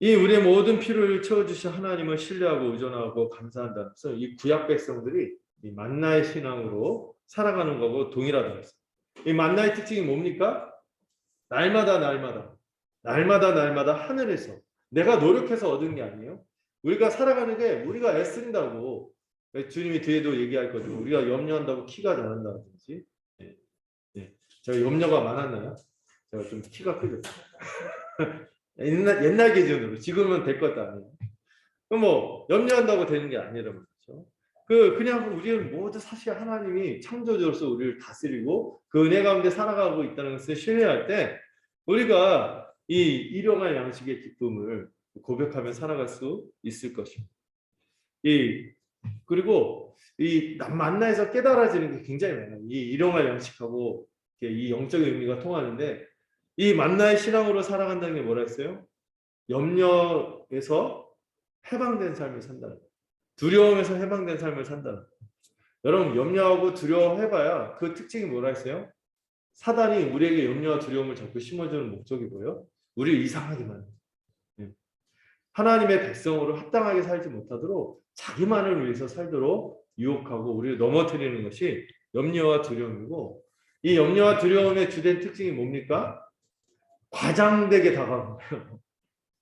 이 우리의 모든 필요를 채워주신 하나님을 신뢰하고 의존하고 감사한다면서 이 구약 백성들이 이 만나의 신앙으로 살아가는 거고 동일하다고 했어요. 이 만나의 특징이 뭡니까? 날마다 날마다 날마다 날마다 하늘에서 내가 노력해서 얻은 게 아니에요. 우리가 살아가는 게 우리가 애쓴다고 주님이 뒤에도 얘기할 거죠. 우리가 염려한다고 키가 자란다든지. 예, 예. 제가 염려가 많았나요? 제가 좀 키가 크죠. 옛날 기준으로 지금은 될 것도 아니에요. 그럼 뭐 염려한다고 되는 게 아니란 말이죠. 그냥 우리는 모두 사실 하나님이 창조주로서 우리를 다스리고 그 은혜 가운데 살아가고 있다는 것을 신뢰할 때 우리가 이 일용할 양식의 기쁨을 고백하며 살아갈 수 있을 것입니다. 그리고 이 만나에서 깨달아지는 게 굉장히 많아요. 이 일용할 양식하고 이 영적 의미가 통하는데 이 만나의 신앙으로 살아간다는 게 뭐라 했어요? 염려에서 해방된 삶을 산다는 거예요. 두려움에서 해방된 삶을 산다는 거예요. 여러분 염려하고 두려워해봐야 그 특징이 뭐라 했어요? 사단이 우리에게 염려와 두려움을 자꾸 심어주는 목적이 뭐예요? 우리를 이상하게 만드는 거예요. 하나님의 백성으로 합당하게 살지 못하도록 자기만을 위해서 살도록 유혹하고 우리를 넘어뜨리는 것이 염려와 두려움이고 이 염려와 두려움의 주된 특징이 뭡니까? 과장되게 다가오는 거예요.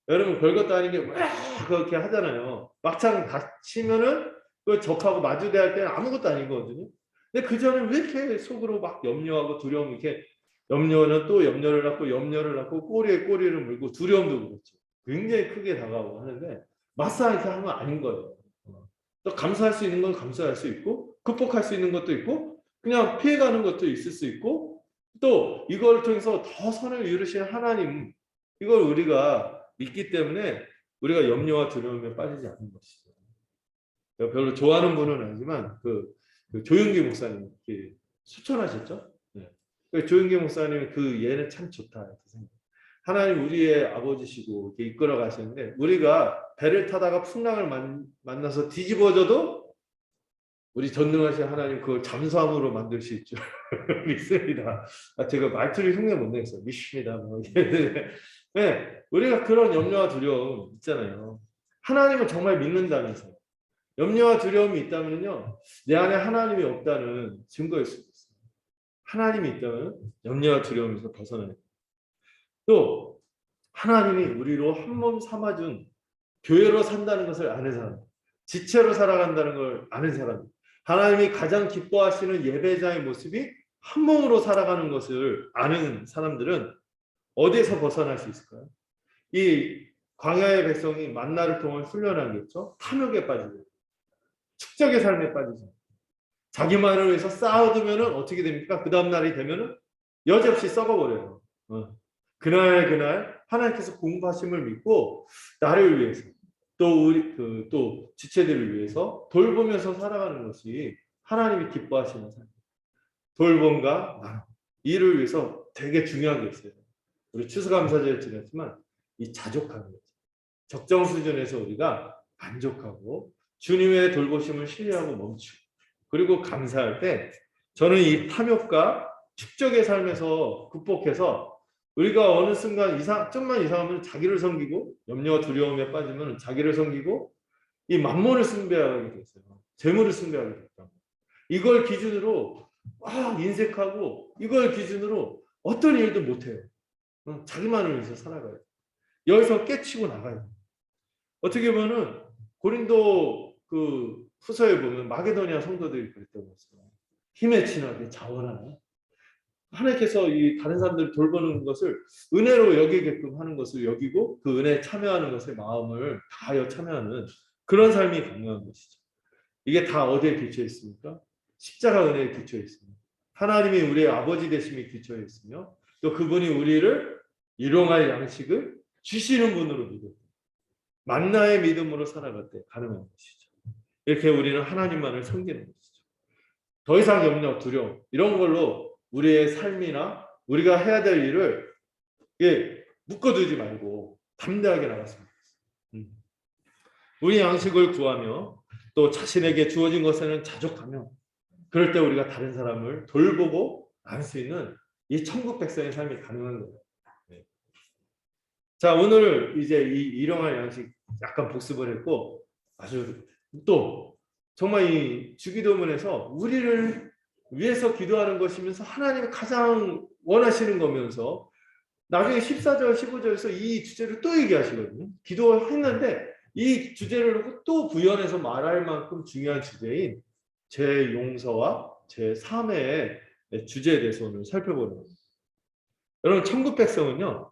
여러분 별것도 아닌 게 그렇게 하잖아요. 막상 닥치면은 그 적하고 마주대할 때는 아무것도 아니거든요. 근데 그 전에 왜 이렇게 속으로 막 염려하고 두려움 이렇게 염려는 또 염려를 낳고 꼬리에 꼬리를 물고 두려움도 그렇죠. 굉장히 크게 다가오고 하는데 막상 이렇게 하면 아닌 거예요. 또 감수할 수 있는 건 감수할 수 있고 극복할 수 있는 것도 있고 그냥 피해가는 것도 있을 수 있고 또 이걸 통해서 더 선을 이루시는 하나님 이걸 우리가 믿기 때문에 우리가 염려와 두려움에 빠지지 않는 것이죠. 제가 별로 좋아하는 분은 아니지만 그 조윤기 목사님 추천하셨죠? 네. 조윤기 목사님 그 예는 참 좋다 이렇게 생각해요. 하나님 우리의 아버지시고 이렇게 이끌어 가시는데 우리가 배를 타다가 풍랑을 만나서 뒤집어져도 우리 전능하신 하나님 그걸 잠수함으로 만들 수 있죠. 믿습니다. 제가 말투를 흉내 못 내겠어요. 믿습니다. 뭐. 네, 우리가 그런 염려와 두려움 있잖아요. 하나님을 정말 믿는다면서요. 염려와 두려움이 있다면요, 내 안에 하나님이 없다는 증거일 수도 있어요. 하나님이 있다면 염려와 두려움에서 벗어나요. 또 하나님이 우리로 한 몸 삼아준 교회로 산다는 것을 아는 사람, 지체로 살아간다는 걸 아는 사람, 하나님이 가장 기뻐하시는 예배자의 모습이 한 몸으로 살아가는 것을 아는 사람들은 어디에서 벗어날 수 있을까요? 이 광야의 백성이 만나를 통해 훈련하겠죠. 탐욕에 빠지고 축적의 삶에 빠지죠. 자기만을 위해서 쌓아두면 어떻게 됩니까? 그 다음 날이 되면 여지없이 썩어버려요. 그날 하나님께서 공부하심을 믿고 나를 위해서 또 우리 또 지체들을 위해서 돌보면서 살아가는 것이 하나님이 기뻐하시는 삶. 돌봄과 나눔. 이를 위해서 되게 중요한 게 있어요. 우리 추수감사절을 지냈지만 이 자족하는 거죠. 적정 수준에서 우리가 만족하고 주님의 돌보심을 신뢰하고 멈추고 그리고 감사할 때 저는 이 탐욕과 축적의 삶에서 극복해서 우리가 어느 순간 좀만 이상하면 자기를 섬기고 염려와 두려움에 빠지면 자기를 섬기고 이 만몬을 숭배하게 됐어요. 재물을 숭배하게 됐다. 이걸 기준으로 인색하고 이걸 기준으로 어떤 일도 못해요. 자기만을 위해서 살아가요. 여기서 깨치고 나가요. 어떻게 보면은 고린도 그 후서에 보면 마게도니아 성도들이 그랬다고 했어요. 힘에 친하게 자원하는 하나님께서 이 다른 사람들을 돌보는 것을 은혜로 여기게끔 하는 것을 여기고 그 은혜에 참여하는 것에 마음을 다하여 참여하는 그런 삶이 가능한 것이죠. 이게 다 어디에 기초해 있습니까? 십자가 은혜에 기초해 있습니다. 하나님이 우리의 아버지 되심이 기초해 있으며 또 그분이 우리를 일용할 양식을 주시는 분으로 믿어요. 만나의 믿음으로 살아갈 때 가능한 것이죠. 이렇게 우리는 하나님만을 섬기는 것이죠. 더 이상 염려, 두려움 이런 걸로 우리의 삶이나 우리가 해야 될 일을 묶어두지 말고 담대하게 나갔으면 좋겠습니다. 우리 양식을 구하며 또 자신에게 주어진 것에는 자족하며 그럴 때 우리가 다른 사람을 돌보고 알 수 있는 이 천국 백성의 삶이 가능한 거예요. 자, 오늘 이제 이 일용할 양식 약간 복습을 했고, 아주 또 정말 이 주기도문에서 우리를 위해서 기도하는 것이면서 하나님이 가장 원하시는 거면서 나중에 14절, 15절에서 이 주제를 또 얘기하시거든요. 기도했는데 이 주제를 놓고 또 구현해서 말할 만큼 중요한 주제인 제 용서와 제 삶의 주제에 대해서 오늘 살펴보는 겁니다. 여러분, 천국 백성은요,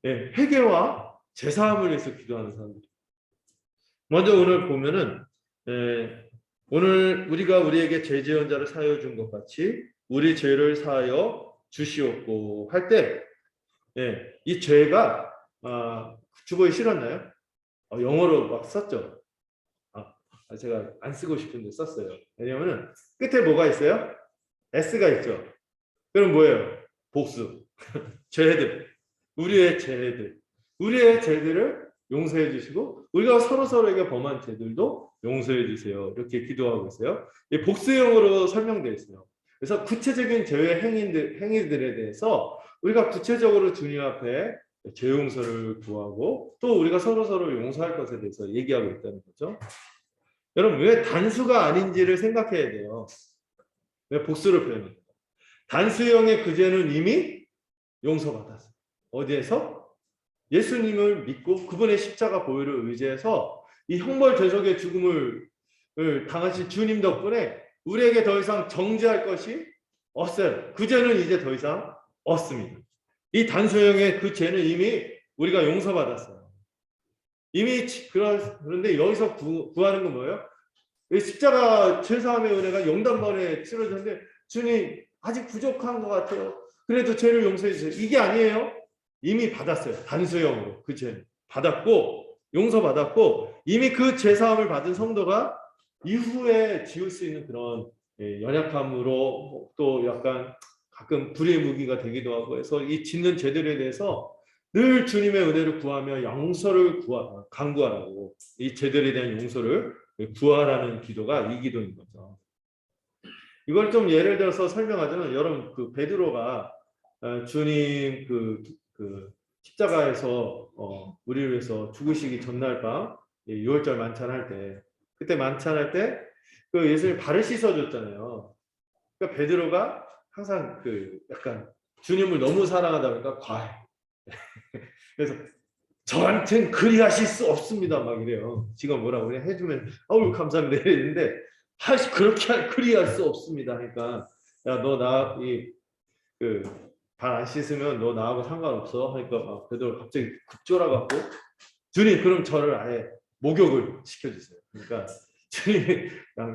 회개와 제사함을 위해서 기도하는 사람들. 먼저 오늘 보면은 오늘 우리가 우리에게 죄 지은 자를 사하여 준 것 같이 우리 죄를 사하여 주시옵고 할 때, 이 죄가 주보에 실었나요? 영어로 막 썼죠. 제가 안 쓰고 싶은데 썼어요. 왜냐면은 끝에 뭐가 있어요? S가 있죠. 그럼 뭐예요? 복수. 죄들. 우리의 죄들. 우리의 죄들을 용서해 주시고 우리가 서로에게 범한 죄들도 용서해 주세요. 이렇게 기도하고 있어요. 이 복수형으로 설명되어 있어요. 그래서 구체적인 죄의 행위들에 대해서 우리가 구체적으로 주님 앞에 죄 용서를 구하고 또 우리가 서로 용서할 것에 대해서 얘기하고 있다는 거죠. 여러분, 왜 단수가 아닌지를 생각해야 돼요. 왜 복수를 표현합니다. 단수형의 그 죄는 이미 용서받았어요. 어디에서? 예수님을 믿고 그분의 십자가 보혈을 의지해서 이 형벌 대속의 죽음을 당하신 주님 덕분에 우리에게 더 이상 정죄할 것이 없어요. 그 죄는 이제 더 이상 없습니다. 이 단수형의 그 죄는 이미 우리가 용서받았어요. 이미 그런데 여기서 구하는 건 뭐예요? 십자가 죄사함의 은혜가 영단번에 치러졌는데 주님 아직 부족한 것 같아요. 그래도 죄를 용서해 주세요. 이게 아니에요. 이미 받았어요. 단수형으로 그 죄는 받았고 용서받았고 이미 그 죄사함을 받은 성도가 이후에 지을 수 있는 그런 연약함으로 또 약간 가끔 불의 무기가 되기도 하고 해서 이 짓는 죄들에 대해서 늘 주님의 은혜를 구하며 용서를 간구하라고 이 죄들에 대한 용서를 구하라는 기도가 이 기도인 거죠. 이걸 좀 예를 들어서 설명하자면 여러분 그 베드로가 주님 그 십자가에서 우리를 위해서 죽으시기 전날 밤 유월절 만찬할 때 그때 만찬할 때 그 예수님 발을 씻어줬잖아요. 그러니까 베드로가 항상 그 약간 주님을 너무 사랑하다 보니까 과해. 그래서 저한테는 그리하실 수 없습니다. 막 이래요. 지금 뭐라고 그래 해주면 어우 감사합니다 이랬는데 그렇게 그리할 수 없습니다. 그러니까 야 너 나 이 그 발 안 씻으면 너 나하고 상관없어. 하니까 베드로 갑자기 급졸아갖고 주님 그럼 저를 아예 목욕을 시켜주세요. 그러니까 주님이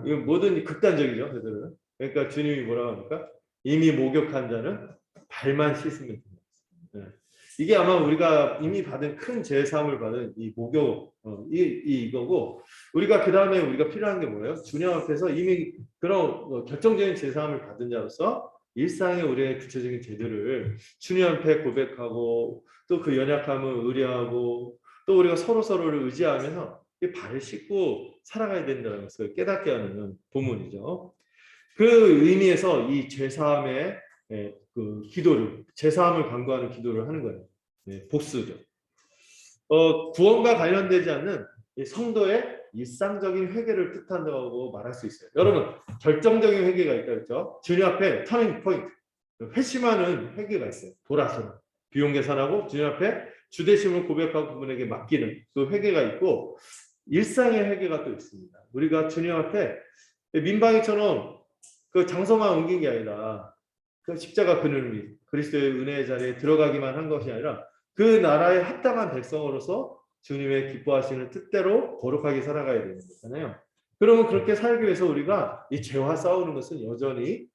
이거 뭐든 극단적이죠 베드로는. 그러니까 주님이 뭐라고 하니까 이미 목욕한 자는 발만 씻으면 됩니다. 네. 이게 아마 우리가 이미 받은 큰 제사함을 받은 이 목욕 이거고 우리가 그 다음에 우리가 필요한 게 뭐예요? 주님 앞에서 이미 그런 결정적인 제사함을 받은 자로서 일상의 우리의 구체적인 죄들을 주님 앞에 고백하고 또 그 연약함을 의뢰하고 또 우리가 서로를 의지하면서 발을 씻고 살아가야 된다는 것을 깨닫게 하는 본문이죠. 그 의미에서 이 제사함의 그 기도를 제사함을 간구하는 기도를 하는 거예요. 복수죠. 구원과 관련되지 않는 성도의 일상적인 회개를 뜻한다고 말할 수 있어요. 여러분 결정적인 회개가 있다 그랬죠. 주님 앞에 터닝 포인트 회심하는 회개가 있어요. 돌아서는 비용 계산하고 주님 앞에 주대심을 고백하고 그분에게 맡기는 그 회개가 있고 일상의 회개가 또 있습니다. 우리가 주님 앞에 민방위처럼 그 장소만 옮긴 게 아니라 그 십자가 그늘 위 그리스도의 은혜의 자리에 들어가기만 한 것이 아니라 그 나라에 합당한 백성으로서 주님의 기뻐하시는 뜻대로 거룩하게 살아가야 되는 거잖아요. 그러면 그렇게 살기 위해서 우리가 이 죄와 싸우는 것은 여전히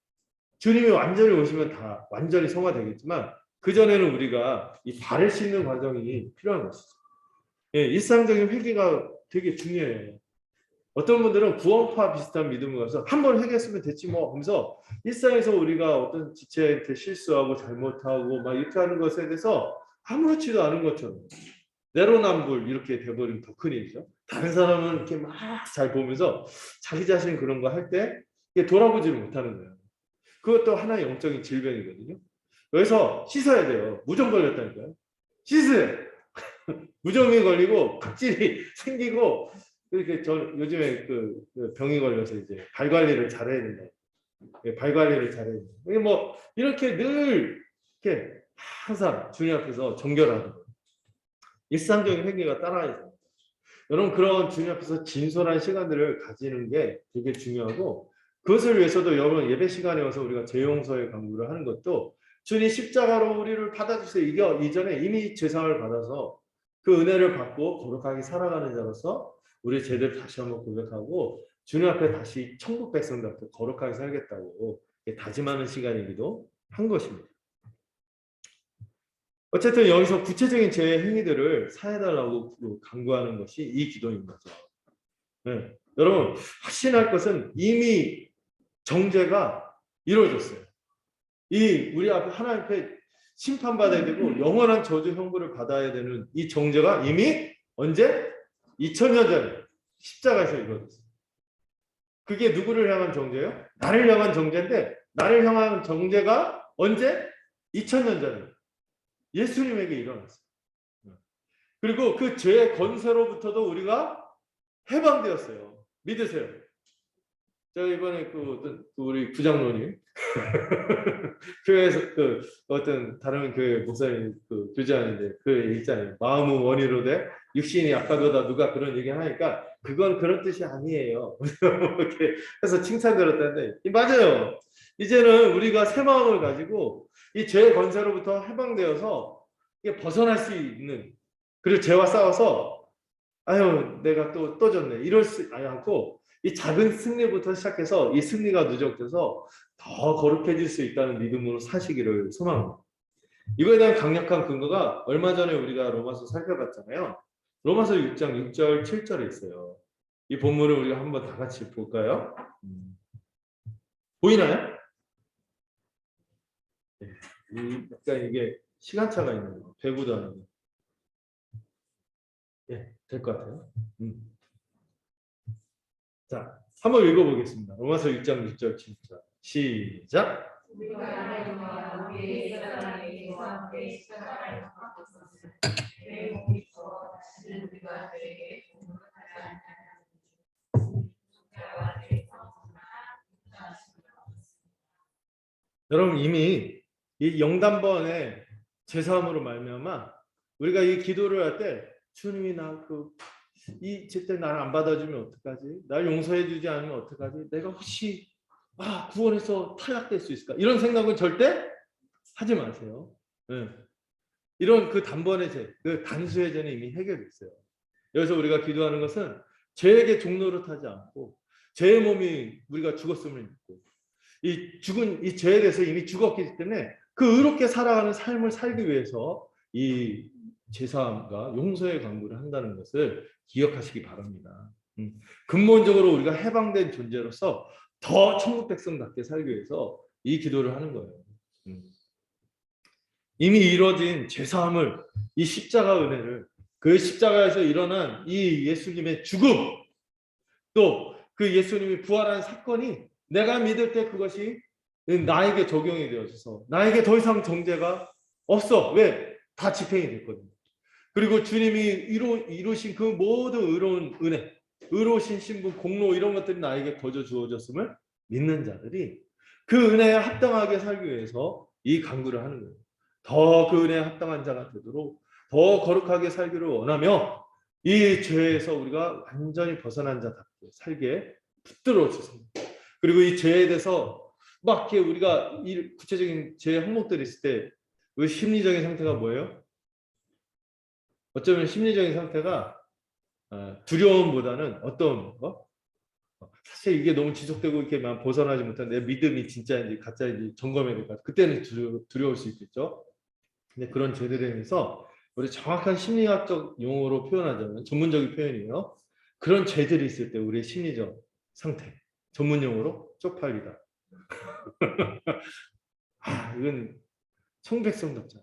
주님이 완전히 오시면 다 완전히 성화되겠지만 그 전에는 우리가 이 발을 씻는 과정이 필요한 것이죠. 일상적인 회개가 되게 중요해요. 어떤 분들은 구원파 비슷한 믿음을 가서 한 번 회개했으면 됐지 뭐 하면서 일상에서 우리가 어떤 지체한테 실수하고 잘못하고 막 이렇게 하는 것에 대해서 아무렇지도 않은 것처럼 내로남불 이렇게 돼버리면 더 큰 일이죠. 다른 사람은 이렇게 막 잘 보면서 자기 자신 그런 거 할 때 돌아보지를 못하는 거예요. 그것도 하나의 영적인 질병이거든요. 여기서 씻어야 돼요. 무좀 걸렸다니까요. 씻으세요. 무좀이 걸리고 각질이 생기고 이렇게 저 요즘에 그 병이 걸려서 이제 발 관리를 잘해야 된다. 발 관리를 잘해야 된다. 이게 뭐 이렇게 늘 이렇게 항상 주님 앞에서 정결하고 일상적인 회개가 따라야죠. 여러분 그런 주님 앞에서 진솔한 시간들을 가지는 게 되게 중요하고 그것을 위해서도 여러분 예배 시간에 와서 우리가 재용서의 강구를 하는 것도 주님 십자가로 우리를 받아주세요. 이게 이전에 이미 제사를 받아서 그 은혜를 받고 거룩하게 살아가는 자로서 우리 죄들 다시 한번 고백하고 주님 앞에 다시 천국 백성답게 거룩하게 살겠다고 다짐하는 시간이기도 한 것입니다. 어쨌든 여기서 구체적인 제 행위들을 사해달라고 강구하는 것이 이 기도인 거죠. 네. 여러분 확신할 것은 이미 정죄가 이루어졌어요. 이 우리 앞에 하나님 앞에 심판받아야 되고 영원한 저주 형벌을 받아야 되는 이 정죄가 이미 언제? 2000년 전에 십자가에서 이루어졌어요. 그게 누구를 향한 정죄예요? 나를 향한 정죄인데 나를 향한 정죄가 언제? 2000년 전에 예수님에게 일어났어요. 그리고 그 죄의 권세로부터도 우리가 해방되었어요. 믿으세요. 제가 이번에 그 우리 부장로님 교회에서 그 어떤 다른 교회 목사님 그 교제하는데 그 있잖아요. 마음은 원이로 돼 육신이 약하도다 누가 그런 얘기 하니까 그건 그런 뜻이 아니에요. 이렇게 해서 칭찬드렸다는데 맞아요. 이제는 우리가 새 마음을 가지고 이 죄의 권세로부터 해방되어서 이게 벗어날 수 있는 그리고 죄와 싸워서 아유 내가 또 졌네 이럴 수 않고 이 작은 승리부터 시작해서 이 승리가 누적돼서 더 거룩해질 수 있다는 믿음으로 사시기를 소망합니다. 이거에 대한 강력한 근거가 얼마 전에 우리가 로마서 살펴봤잖아요. 로마서 6장 6절 7절에 있어요. 이 본문을 우리가 한번 다 같이 볼까요? 보이나요? 네. 약간 이게 시간차가 있네요. 배구도 하는데. 예, 될 것 같아요. 자, 한번 읽어보겠습니다. 로마서 6장 6절 7절 시작. 여러분 이미 이 영단번의 제사함으로 말미암아 우리가 이 기도를 할 때 주님이 이 제때 나를 안 받아주면 어떡하지? 날 용서해주지 않으면 어떡하지? 내가 혹시 구원에서 탈락될 수 있을까? 이런 생각은 절대 하지 마세요. 네. 이런 그 단번의 죄, 그 단수의 죄는 이미 해결됐어요. 여기서 우리가 기도하는 것은 죄에게 종노릇하지 않고 죄의 몸이 우리가 죽었음을 믿고 이 죽은 이 죄에 대해서 이미 죽었기 때문에 그 의롭게 살아가는 삶을 살기 위해서 이 제사함과 용서의 강구를 한다는 것을 기억하시기 바랍니다. 근본적으로 우리가 해방된 존재로서 더 천국 백성답게 살기 위해서 이 기도를 하는 거예요. 이미 이루어진 제사함을 이 십자가 은혜를 그 십자가에서 일어난 이 예수님의 죽음 또 그 예수님이 부활한 사건이 내가 믿을 때 그것이 나에게 적용이 되어져서 나에게 더 이상 정죄가 없어. 왜? 다 집행이 됐거든요. 그리고 주님이 이루신 그 모든 의로운 은혜, 의로우신 신분, 공로 이런 것들이 나에게 거저 주어졌음을 믿는 자들이 그 은혜에 합당하게 살기 위해서 이 강구를 하는 거예요. 더 그 은혜에 합당한 자가 되도록 더 거룩하게 살기를 원하며 이 죄에서 우리가 완전히 벗어난 자답게 살기에 붙들어 주세요. 그리고 이 죄에 대해서 막 이렇게 우리가 이 구체적인 죄 항목들이 있을 때 그 심리적인 상태가 뭐예요? 어쩌면 심리적인 상태가 두려움보다는 어떤 거? 사실 이게 너무 지속되고 이렇게 벗어나지 못한 내 믿음이 진짜인지 가짜인지 점검해야 될 것 같아요. 그때는 두려울 수 있겠죠. 근데 그런 죄들에 대해서 우리 정확한 심리학적 용어로 표현하자면 전문적인 표현이에요. 그런 죄들이 있을 때 우리의 심리적 상태 전문 용어로 쪽팔리다. 이건 청백성답자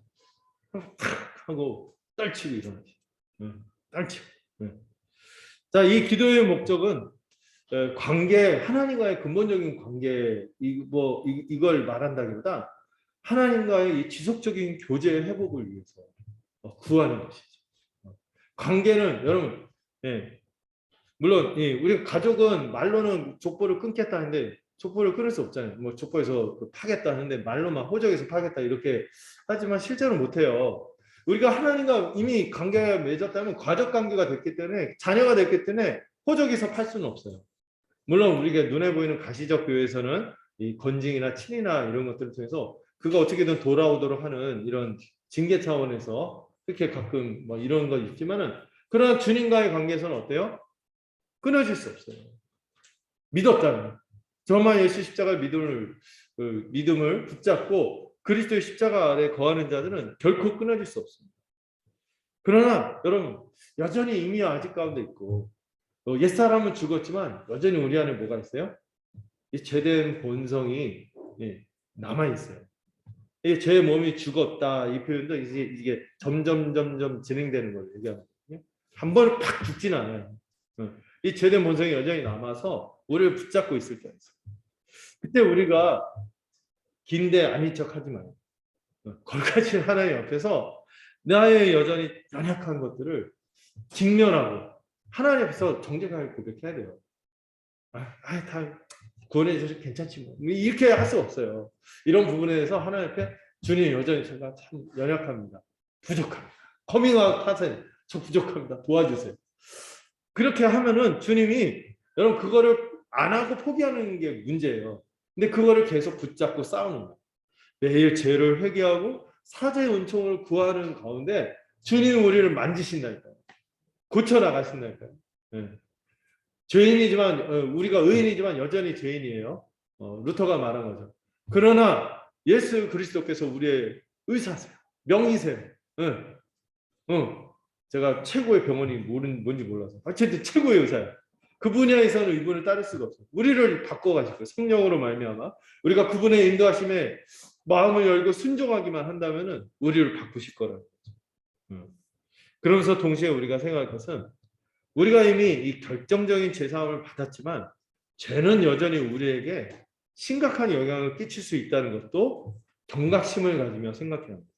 하고 떨치고 일어나지. 떨치고. 자, 이 기도의 목적은 관계 하나님과의 근본적인 관계 이걸 말한다기보다 하나님과의 이 지속적인 교제 회복을 위해서 구하는 것이죠. 관계는 여러분, 예, 물론 예, 우리 가족은 말로는 족보를 끊겠다 하는데 족보를 끊을 수 없잖아요. 뭐 족보에서 파겠다 하는데 말로만 호적에서 파겠다 이렇게 하지만 실제로 못해요. 우리가 하나님과 이미 관계가 맺었다면 가족 관계가 됐기 때문에 자녀가 됐기 때문에 호적에서 팔 수는 없어요. 물론 우리가 눈에 보이는 가시적 교회에서는 이 건징이나 친이나 이런 것들을 통해서 그가 어떻게든 돌아오도록 하는 이런 징계 차원에서 그렇게 가끔 뭐 이런 거 있지만은 그러나 주님과의 관계에서는 어때요? 끊어질 수 없어요. 믿었다면 저만 예수 십자가의 믿음을 붙잡고 그리스도의 십자가 아래 거하는 자들은 결코 끊어질 수 없습니다. 그러나 여러분 여전히 이미 아직 가운데 있고 옛사람은 죽었지만 여전히 우리 안에 뭐가 있어요? 이 죄된 본성이 남아 있어요. 제 몸이 죽었다 이 표현도 이게 점점 진행되는 걸 얘기하거든요. 한 번에 팍 죽진 않아요. 이 죄된 본성이 여전히 남아서 우리를 붙잡고 있을 때가 있어요. 그때 우리가 긴데 아닌 척하지 마요. 거룩하신 하나님 앞에서 나의 여전히 연약한 것들을 직면하고 하나님 앞에서 정직하게 고백해야 돼요. 다 구원해 주셔서 괜찮지 뭐. 이렇게 할 수 없어요. 이런 부분에 대해서 하나님 앞에 주님 여전히 제가 참 연약합니다. 부족합니다. 커밍아웃 하세요. 저 부족합니다. 도와주세요. 그렇게 하면은 주님이 여러분 그거를 안 하고 포기하는 게 문제예요. 근데 그거를 계속 붙잡고 싸우는 거예요. 매일 죄를 회개하고 사죄의 은총을 구하는 가운데 주님이 우리를 만지신다니까요. 고쳐나가신다니까요. 네. 죄인이지만 우리가 의인이지만 여전히 죄인이에요. 루터가 말한 거죠. 그러나 예수 그리스도께서 우리의 의사세요. 명의세요. 응. 응. 제가 최고의 병원이 뭔지 몰라서. 어쨌든 최고의 의사예요. 그 분야에서는 이분을 따를 수가 없어요. 우리를 바꿔가실 거예요. 성령으로 말미암아 우리가 그분의 인도하심에 마음을 열고 순종하기만 한다면은 우리를 바꾸실 거라는 거죠. 그러면서 동시에 우리가 생각할 것은 우리가 이미 이 결정적인 제사함을 받았지만 죄는 여전히 우리에게 심각한 영향을 끼칠 수 있다는 것도 경각심을 가지며 생각해야 합니다.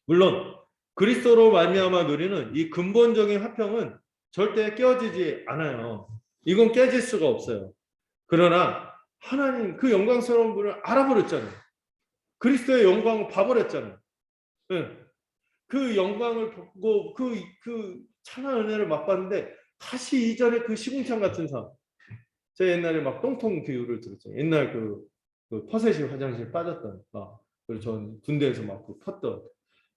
물론 그리스도로 말미암아 누리는 이 근본적인 화평은 절대 깨어지지 않아요. 이건 깨질 수가 없어요. 그러나 하나님 그 영광스러운 분을 알아버렸잖아요. 그리스도의 영광을 봐버렸잖아요. 네. 그 영광을 보고 그 찬한 은혜를 맛봤는데 다시 이전에 그 시궁창 같은 삶. 제가 옛날에 막 똥통 비유를 들었죠. 옛날 그 퍼셋이 화장실 빠졌던 그리고 전 군대에서 막 폈던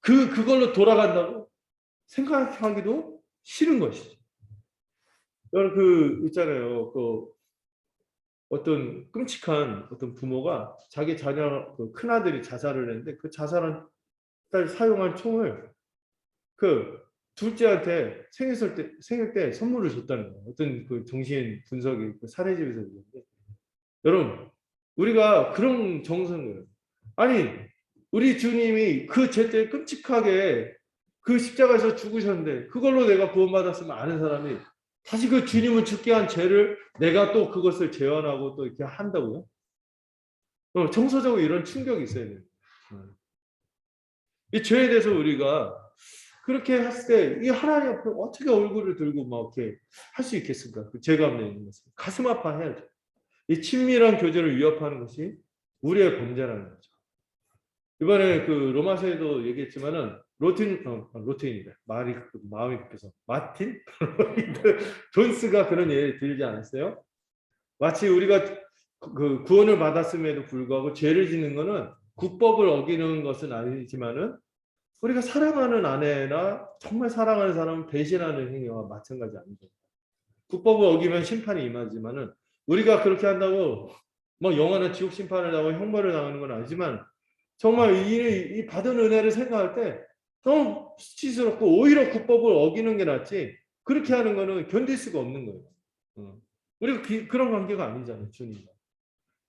그걸로 돌아간다고 생각하기도 싫은 것이죠. 여러분 있잖아요. 어떤 끔찍한 어떤 부모가 자기 자녀 큰 아들이 자살을 했는데 그 자살한 딸 사용한 총을 그 둘째한테 생일 때 선물을 줬다는 거예요. 어떤 그 정신 분석이 사례집에서 있는데 여러분 우리가 그런 정성을 아니 우리 주님이 그 죄 때 끔찍하게 그 십자가에서 죽으셨는데 그걸로 내가 구원받았으면 아는 사람이 다시 그 주님을 죽게 한 죄를 내가 또 그것을 재현하고 또 이렇게 한다고요? 정서적으로 이런 충격이 있어야 돼요. 이 죄에 대해서 우리가 그렇게 했을 때 이 하나님 앞에 어떻게 얼굴을 들고 막 이렇게 할 수 있겠습니까? 그 죄가 없는 것은 가슴 아파해야죠. 이 친밀한 교제를 위협하는 것이 우리의 범죄라는 거죠. 이번에 그 로마서에도 얘기했지만은 로틴이래. 마음이 급해서 마틴 존스가 그런 예를 들지 않았어요? 마치 우리가 그 구원을 받았음에도 불구하고 죄를 짓는 것은 국법을 어기는 것은 아니지만은 우리가 사랑하는 아내나 정말 사랑하는 사람을 배신하는 행위와 마찬가지 아니죠. 국법을 어기면 심판이 임하지만은 우리가 그렇게 한다고 뭐 영원한 지옥 심판을 당하고 형벌을 당하는 건 아니지만 정말 이 받은 은혜를 생각할 때 너무 수치스럽고 오히려 국법을 어기는 게 낫지 그렇게 하는 거는 견딜 수가 없는 거예요. 우리가 그런 관계가 아니잖아요. 주님과.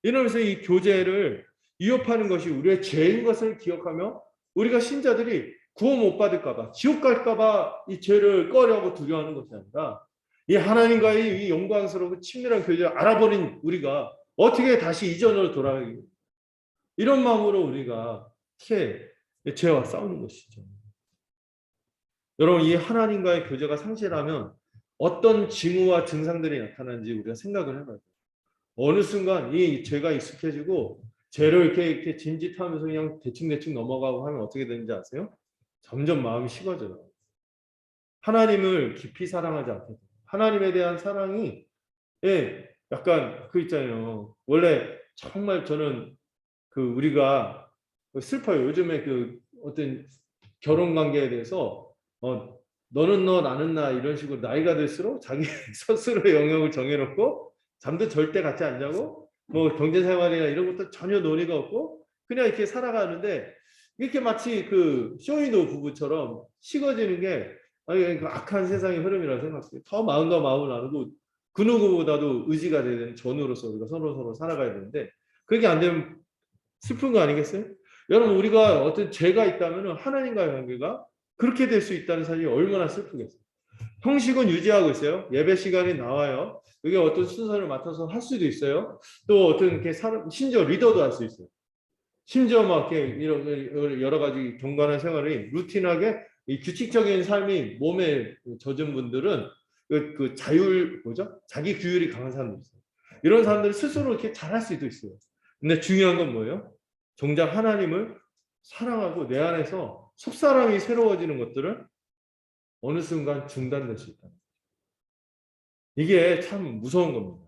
이러면서 이 교제를 위협하는 것이 우리의 죄인 것을 기억하며 우리가 신자들이 구원 못 받을까봐 지옥 갈까봐 이 죄를 꺼려하고 두려워하는 것이 아니라 이 하나님과의 이 영광스러운 친밀한 교제를 알아버린 우리가 어떻게 다시 이전으로 돌아가기 이런 마음으로 우리가 죄와 싸우는 것이죠. 여러분 이 하나님과의 교제가 상실하면 어떤 징후와 증상들이 나타나는지 우리가 생각을 해봐야 돼요. 어느 순간 이 죄가 익숙해지고 죄를 이렇게 진짓하면서 그냥 대충 넘어가고 하면 어떻게 되는지 아세요? 점점 마음이 식어져요. 하나님을 깊이 사랑하지 않게 돼요. 하나님에 대한 사랑이 예, 약간 그 있잖아요. 원래 정말 저는 그 우리가 슬퍼요. 요즘에 그 어떤 결혼 관계에 대해서 너는 너 나는 나 이런 식으로 나이가 들수록 자기 스스로의 영역을 정해놓고 잠도 절대 같이 안 자고 뭐 경제 생활이나 이런 것도 전혀 논의가 없고 그냥 이렇게 살아가는데 이렇게 마치 그 쇼이노 부부처럼 식어지는 게 아니 그 악한 세상의 흐름이라고 생각해요. 더 마음과 마음을 나누고 그 누구보다도 의지가 되는 전우로서 우리가 서로 살아가야 되는데 그렇게 안 되면 슬픈 거 아니겠어요? 여러분 우리가 어떤 죄가 있다면 하나님과의 관계가 그렇게 될 수 있다는 사실이 얼마나 슬프겠어요. 형식은 유지하고 있어요. 예배 시간이 나와요. 그게 어떤 순서를 맡아서 할 수도 있어요. 또 어떤 이렇게 심지어 리더도 할 수 있어요. 심지어 막 이렇게 이런 여러 가지 경건한 생활이 루틴하게 이 규칙적인 삶이 몸에 젖은 분들은 그 자율 뭐죠? 자기 규율이 강한 사람도 있어요. 이런 사람들은 스스로 이렇게 잘할 수도 있어요. 근데 중요한 건 뭐예요? 정작 하나님을 사랑하고 내 안에서 속사람이 새로워지는 것들은 어느 순간 중단될 수 있다. 이게 참 무서운 겁니다.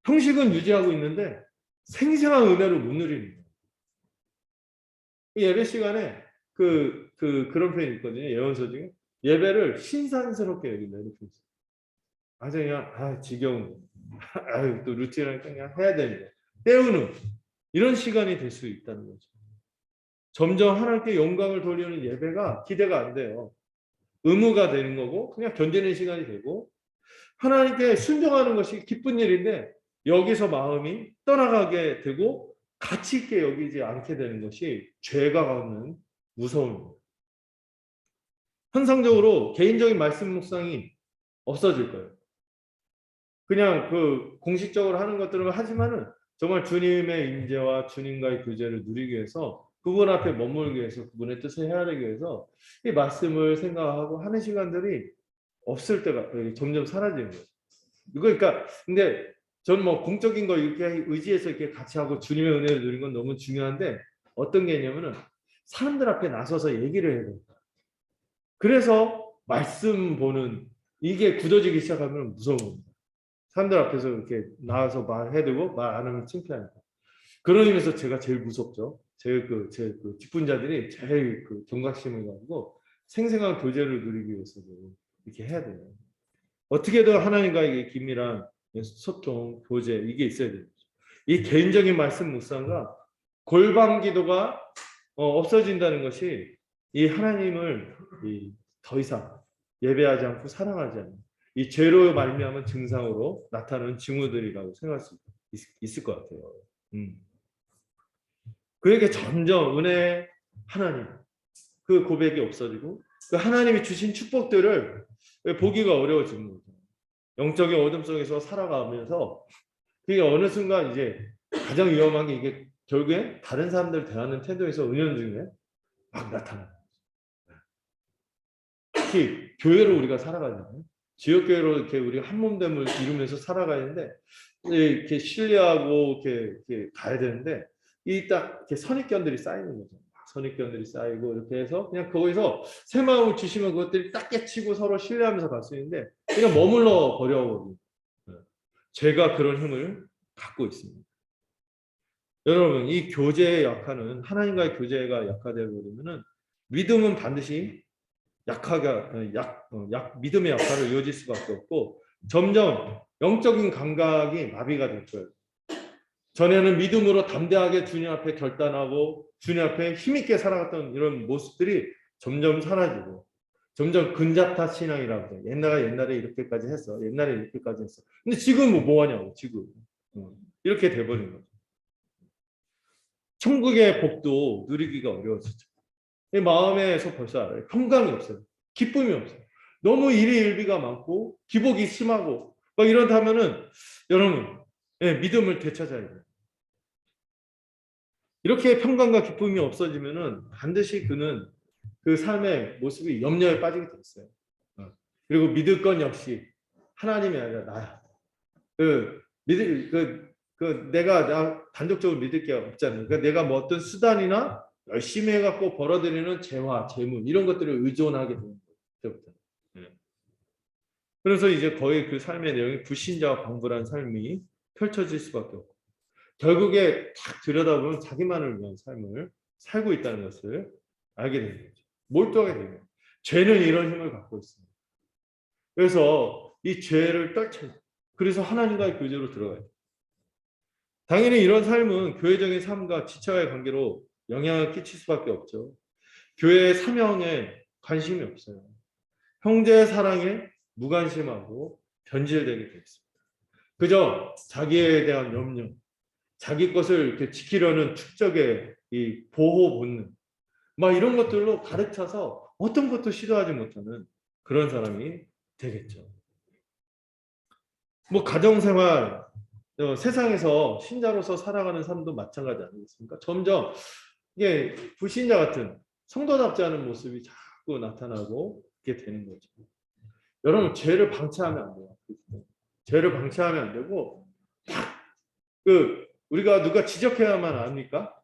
형식은 유지하고 있는데 생생한 은혜를 못 누리는 거예요. 예배 시간에 그런 표현이 있거든요. 예언서 중에 예배를 신산스럽게 여긴다 이렇게 있어요. 아주 그냥 지겨운 거. 아유 또 루틴하니까 그냥 해야 되는 거. 때우는 이런 시간이 될 수 있다는 거죠. 점점 하나님께 영광을 돌리는 예배가 기대가 안 돼요. 의무가 되는 거고 그냥 견디는 시간이 되고 하나님께 순종하는 것이 기쁜 일인데 여기서 마음이 떠나가게 되고 가치 있게 여기지 않게 되는 것이 죄가 갖는 무서움입니다. 현상적으로 개인적인 말씀 묵상이 없어질 거예요. 그냥 그 공식적으로 하는 것들을 하지만은 정말 주님의 임재와 주님과의 교제를 누리기 위해서 그분 앞에 머물기 위해서 그분의 뜻을 헤아리기 위해서 이 말씀을 생각하고 하는 시간들이 없을 때가 점점 사라지는 거예요. 그러니까 근데 저는 뭐 공적인 거 이렇게 의지해서 이렇게 같이 하고 주님의 은혜를 누리는 건 너무 중요한데 어떤 개념은 사람들 앞에 나서서 얘기를 해야 됩니다. 그래서 말씀 보는 이게 굳어지기 시작하면 무서운 겁니다. 사람들 앞에서 이렇게 나와서 말해야 되고 말 안 하면 창피하니까. 그런 의미에서 제가 제일 무섭죠. 제 직분자들이 제일 그 경각심을 가지고 생생한 교제를 누리기 위해서도 이렇게 해야 돼요. 어떻게든 하나님과의 긴밀한 소통, 교제 이게 있어야 돼요. 이 개인적인 말씀 묵상과 골방 기도가 없어진다는 것이 이 하나님을 더 이상 예배하지 않고 사랑하지 않는 이 죄로 말미암은 증상으로 나타나는 징후들이라고 생각할 수 있을 것 같아요. 그에게 점점 은혜 하나님 그 고백이 없어지고 그 하나님이 주신 축복들을 보기가 어려워지는 거죠. 영적인 어둠 속에서 살아가면서 그게 어느 순간 이제 가장 위험한 게 이게 결국에 다른 사람들 대하는 태도에서 은연중에 막 나타나요. 특히 교회로 우리가 살아가잖아요. 지역교회로 이렇게 우리가 한 몸됨을 이루면서 살아가는데 이렇게 신뢰하고 이렇게 가야 되는데 이 딱 이렇게 선입견들이 쌓이는 거죠. 선입견들이 쌓이고 이렇게 해서 그냥 거기서 새 마음을 주시면 그것들이 딱 깨치고 서로 신뢰하면서 갈 수 있는데 그냥 머물러 버려버리고 죄가 그런 힘을 갖고 있습니다. 여러분 이 교제의 약화는 하나님과의 교제가 약화되어 버리면은 믿음은 반드시 믿음의 약화로 이어질 수밖에 없고 점점 영적인 감각이 마비가 될 거예요. 전에는 믿음으로 담대하게 주님 앞에 결단하고 주님 앞에 힘있게 살아갔던 이런 모습들이 점점 사라지고 점점 근자타 신앙이라고 해요. 옛날에 이렇게까지 했어. 옛날에 이렇게까지 했어. 근데 지금 뭐 하냐고 지금. 이렇게 돼버린 거죠. 천국의 복도 누리기가 어려워지죠. 이 마음에서 벌써 알아요. 평강이 없어요. 기쁨이 없어요. 너무 일희일비가 많고 기복이 심하고 막 이렇다면은 여러분 믿음을 되찾아야 돼요. 이렇게 평강과 기쁨이 없어지면은 반드시 그는 그 삶의 모습이 염려에 빠지게 됐어요. 그리고 믿을 건 역시 하나님이 아니라 나야. 내가 단독적으로 믿을 게 없잖아요. 그러니까 내가 뭐 어떤 수단이나 열심히 해갖고 벌어들이는 재화, 재물 이런 것들을 의존하게 되는 거예요. 그래서 이제 거의 그 삶의 내용이 불신자와 방불한 삶이 펼쳐질 수밖에 없고 결국에 딱 들여다보면 자기만을 위한 삶을 살고 있다는 것을 알게 되는 거죠. 몰두하게 되는 거예요. 죄는 이런 힘을 갖고 있습니다. 그래서 이 죄를 떨쳐요. 그래서 하나님과의 교제로 들어가요. 당연히 이런 삶은 교회적인 삶과 지체와의 관계로 영향을 끼칠 수밖에 없죠. 교회의 사명에 관심이 없어요. 형제의 사랑에 무관심하고 변질되게 되어 있습니다. 그저 자기에 대한 염려, 자기 것을 이렇게 지키려는 축적의 이 보호 본능, 막 이런 것들로 가득 차서 어떤 것도 시도하지 못하는 그런 사람이 되겠죠. 뭐 가정생활, 세상에서 신자로서 살아가는 삶도 마찬가지 아니겠습니까? 점점 이게 불신자 같은 성도답지 않은 모습이 자꾸 나타나고 있게 되는 거죠. 여러분 죄를 방치하면 안 돼요. 죄를 방치하면 안 되고 우리가 누가 지적해야만 압니까?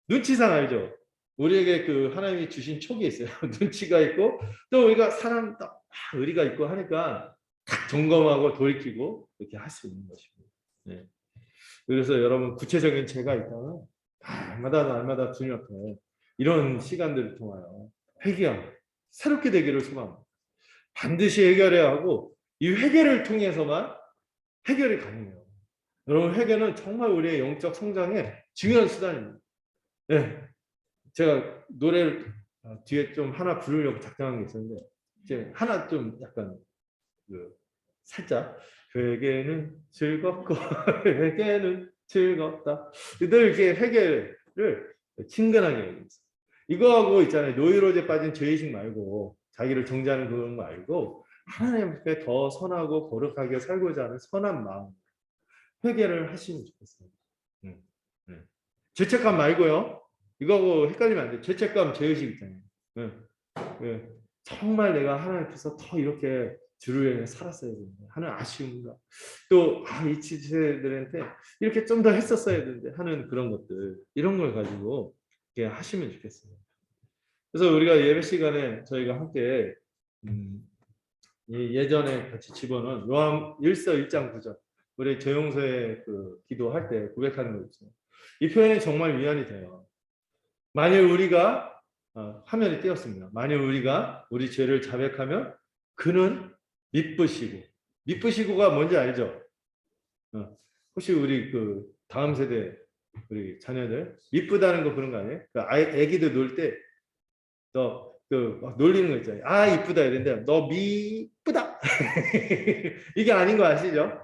눈치상 알죠. 우리에게 그 하나님이 주신 촉이 있어요. 눈치가 있고 또 우리가 사람 딱 의리가 있고 하니까 딱 점검하고 돌이키고 이렇게 할 수 있는 것입니다. 네. 그래서 여러분 구체적인 죄가 있다면 날마다 주님 앞에 이런 시간들을 통하여 회개하고 새롭게 되기를 소망합니다. 반드시 해결해야 하고 이 회개를 통해서만 해결이 가능해요. 여러분 회개는 정말 우리의 영적 성장에 중요한 수단입니다. 네. 제가 노래를 뒤에 좀 하나 부르려고 작정한 게 있었는데 이제 하나 좀 약간 살짝 회개는 즐겁고 회개는 즐겁다. 늘 이렇게 회개를 친근하게 얘기했어요. 이거하고 있잖아요. 노이로제 빠진 죄의식 말고 자기를 정죄하는 그런 거 말고 하나님께 더 선하고 거룩하게 살고자 하는 선한 마음 회개를 하시면 좋겠어요. 죄책감 말고요. 이거하고 헷갈리면 안 돼요. 죄책감, 죄의식 있잖아요. 정말 내가 하나님 앞에서 더 이렇게 주를 위해 살았어야 되는데 하는 아쉬움과 또 이 지체들한테 이렇게 좀 더 했었어야 되는데 하는 그런 것들 이런 걸 가지고 이렇게 하시면 좋겠어요. 그래서 우리가 예배 시간에 저희가 함께 예전에 같이 집어넣은 요한 1서 1장 9절 우리 조용서의 그 기도할 때 고백하는 거 있죠. 이 표현이 정말 위안이 돼요. 만일 우리가 화면에 띄었습니다. 만일 우리가 우리 죄를 자백하면 그는 미쁘시고가 뭔지 알죠? 혹시 우리 그 다음 세대 우리 자녀들 미쁘다는 거 그런 거 아니에요? 그 애기들 놀 때 너 막 놀리는 거 있잖아요. 아 이쁘다 이랬는데 너 미쁘다 이게 아닌 거 아시죠?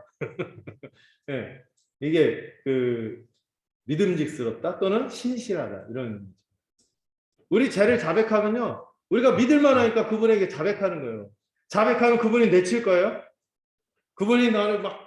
네. 이게 그 믿음직스럽다 또는 신실하다 이런 우리 죄를 자백하면요 우리가 믿을만 하니까 그분에게 자백하는 거예요. 자백하면 그분이 내칠 거예요. 그분이 나를 막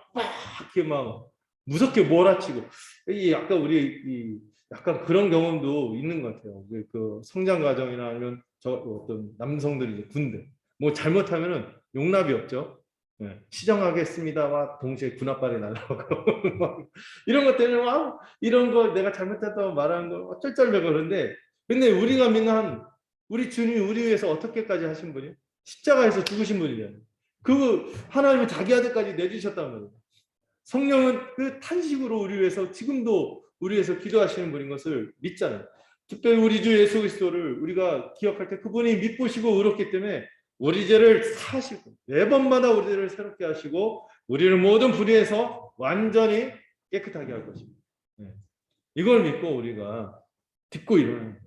이렇게 막 무섭게 몰아치고 이 약간 우리 약간 그런 경험도 있는 것 같아요. 그 성장 과정이나 아니면 저 어떤 남성들이 군대 뭐 잘못하면은 용납이 없죠. 네. 시정하겠습니다와 동시에 군합발이 날라오고 이런 것 때문에 막 이런 거 내가 잘못했다고 말하는 거 쩔쩔매고 그러는데 근데 우리가 믿는 우리 주님이 우리 위해서 어떻게까지 하신 분이요? 십자가에서 죽으신 분이잖아요. 그 하나님이 자기 아들까지 내주셨단 말이에요. 성령은 그 탄식으로 우리 위해서 지금도 우리 위해서 기도하시는 분인 것을 믿잖아요. 특별히 우리 주 예수 그리스도를 우리가 기억할 때 그분이 미쁘시고 의롭기 때문에 우리 죄를 사시고 매번마다 우리 죄를 새롭게 하시고 우리를 모든 불의에서 완전히 깨끗하게 할 것입니다. 이걸 믿고 우리가 딛고 일어나는 거예요.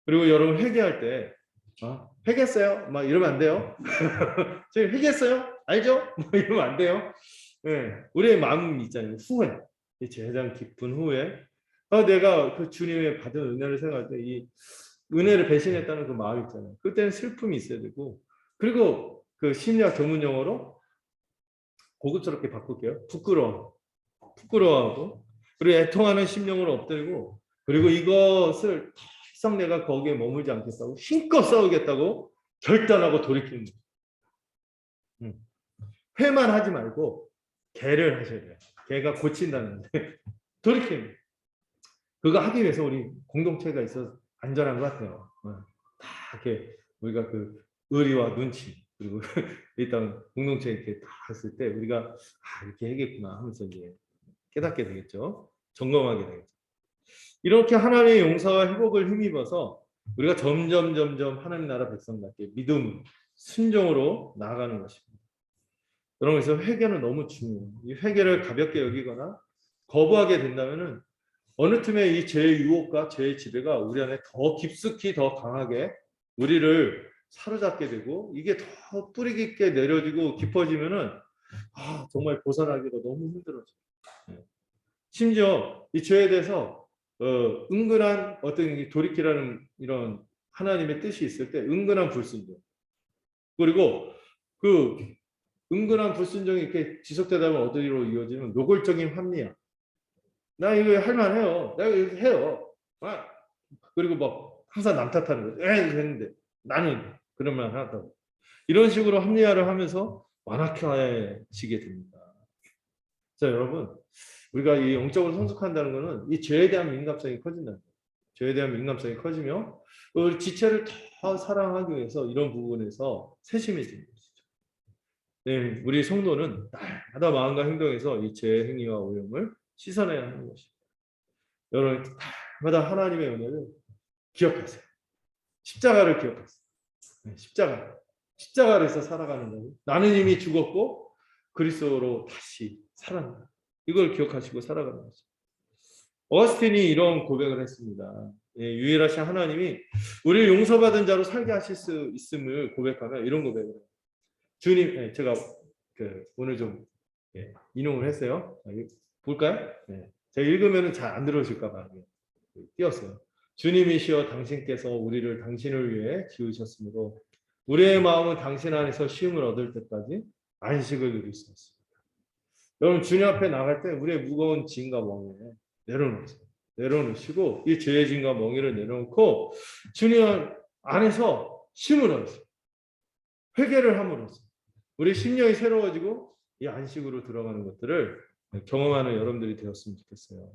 그리고 여러분 회개할 때 회개했어요? 막 이러면 안 돼요. 저희 회개했어요? 알죠? 뭐 이러면 안 돼요. 네, 우리의 마음이 있잖아요. 후회. 제장 깊은 후회. 내가 그 주님의 받은 은혜를 생각할 때 이 은혜를 배신했다는 그 마음 있잖아요. 그때는 슬픔이 있어야 되고 그리고 그 심리학 전문 용어로 고급스럽게 바꿀게요. 부끄러워하고 그리고 애통하는 심령으로 엎드리고 그리고 이것을 더 희성내가 거기에 머물지 않겠다고 힘껏 싸우겠다고 결단하고 돌이키는 거예요. 회만 하지 말고 개를 하셔야 돼요. 개가 고친다는데 돌이키는 거예요. 그거 하기 위해서 우리 공동체가 있어서 안전한 것 같아요. 다 이렇게 우리가 그 의리와 눈치 그리고 일단 공동체 이렇게 다 했을 때 우리가 이렇게 해야겠구나 하면서 이제 깨닫게 되겠죠. 점검하게 되겠죠. 이렇게 하나님의 용서와 회복을 힘입어서 우리가 점점 하나님 나라 백성답게 믿음, 순종으로 나아가는 것입니다. 여러분, 그래서 회개는 너무 중요해요. 이 회개를 가볍게 여기거나 거부하게 된다면은 어느 틈에 이 죄의 유혹과 죄의 지배가 우리 안에 더 깊숙이 더 강하게 우리를 사로잡게 되고 이게 더 뿌리 깊게 내려지고 깊어지면은 정말 벗어나기가 너무 힘들어져요. 심지어 이 죄에 대해서 은근한 어떤 돌이키라는 이런 하나님의 뜻이 있을 때 은근한 불순종 그리고 그 은근한 불순종이 이렇게 지속되다 보면 어디로 이어지면 노골적인 합리화. 나 이거 할만해요. 내가 이렇게 해요. 그리고 막 항상 남 탓하는 거죠. 했는데 나는 그럴만 하다고. 이런 식으로 합리화를 하면서 완악해지게 됩니다. 자, 여러분, 우리가 이 영적으로 성숙한다는 것은 이 죄에 대한 민감성이 커진다는 거예요. 죄에 대한 민감성이 커지며 우리 지체를 더 사랑하기 위해서 이런 부분에서 세심해지는 것이죠. 네, 우리 성도는 날마다 마음과 행동에서 이 죄의 행위와 오염을 씻어내야 하는 것입니다. 여러분, 날마다 하나님의 은혜를 기억하세요. 십자가를 기억하세요. 네, 십자가에서 살아가는 거예요. 나는 이미 죽었고 그리스도로 다시 살아난다. 이걸 기억하시고 살아가는 거죠. 어거스틴이 이런 고백을 했습니다. 유일하신 하나님이 우리를 용서받은 자로 살게 하실 수 있음을 고백하며 이런 고백을 해요. 주님, 제가 오늘 좀 인용을 했어요. 볼까요? 제가 읽으면 잘 안 들어오실까 봐 띄웠어요. 주님이시여 당신께서 우리를 당신을 위해 지으셨으므로 우리의 마음은 당신 안에서 쉼을 얻을 때까지 안식을 누릴 수 있습니다. 여러분, 주님 앞에 나갈 때 우리의 무거운 짐과 멍에 내려놓으시고 이 죄의 짐과 멍에를 내려놓고 주님 안에서 쉼을 얻으세요. 회개를 함으로써 우리 심령이 새로워지고 이 안식으로 들어가는 것들을 경험하는 여러분들이 되었으면 좋겠어요.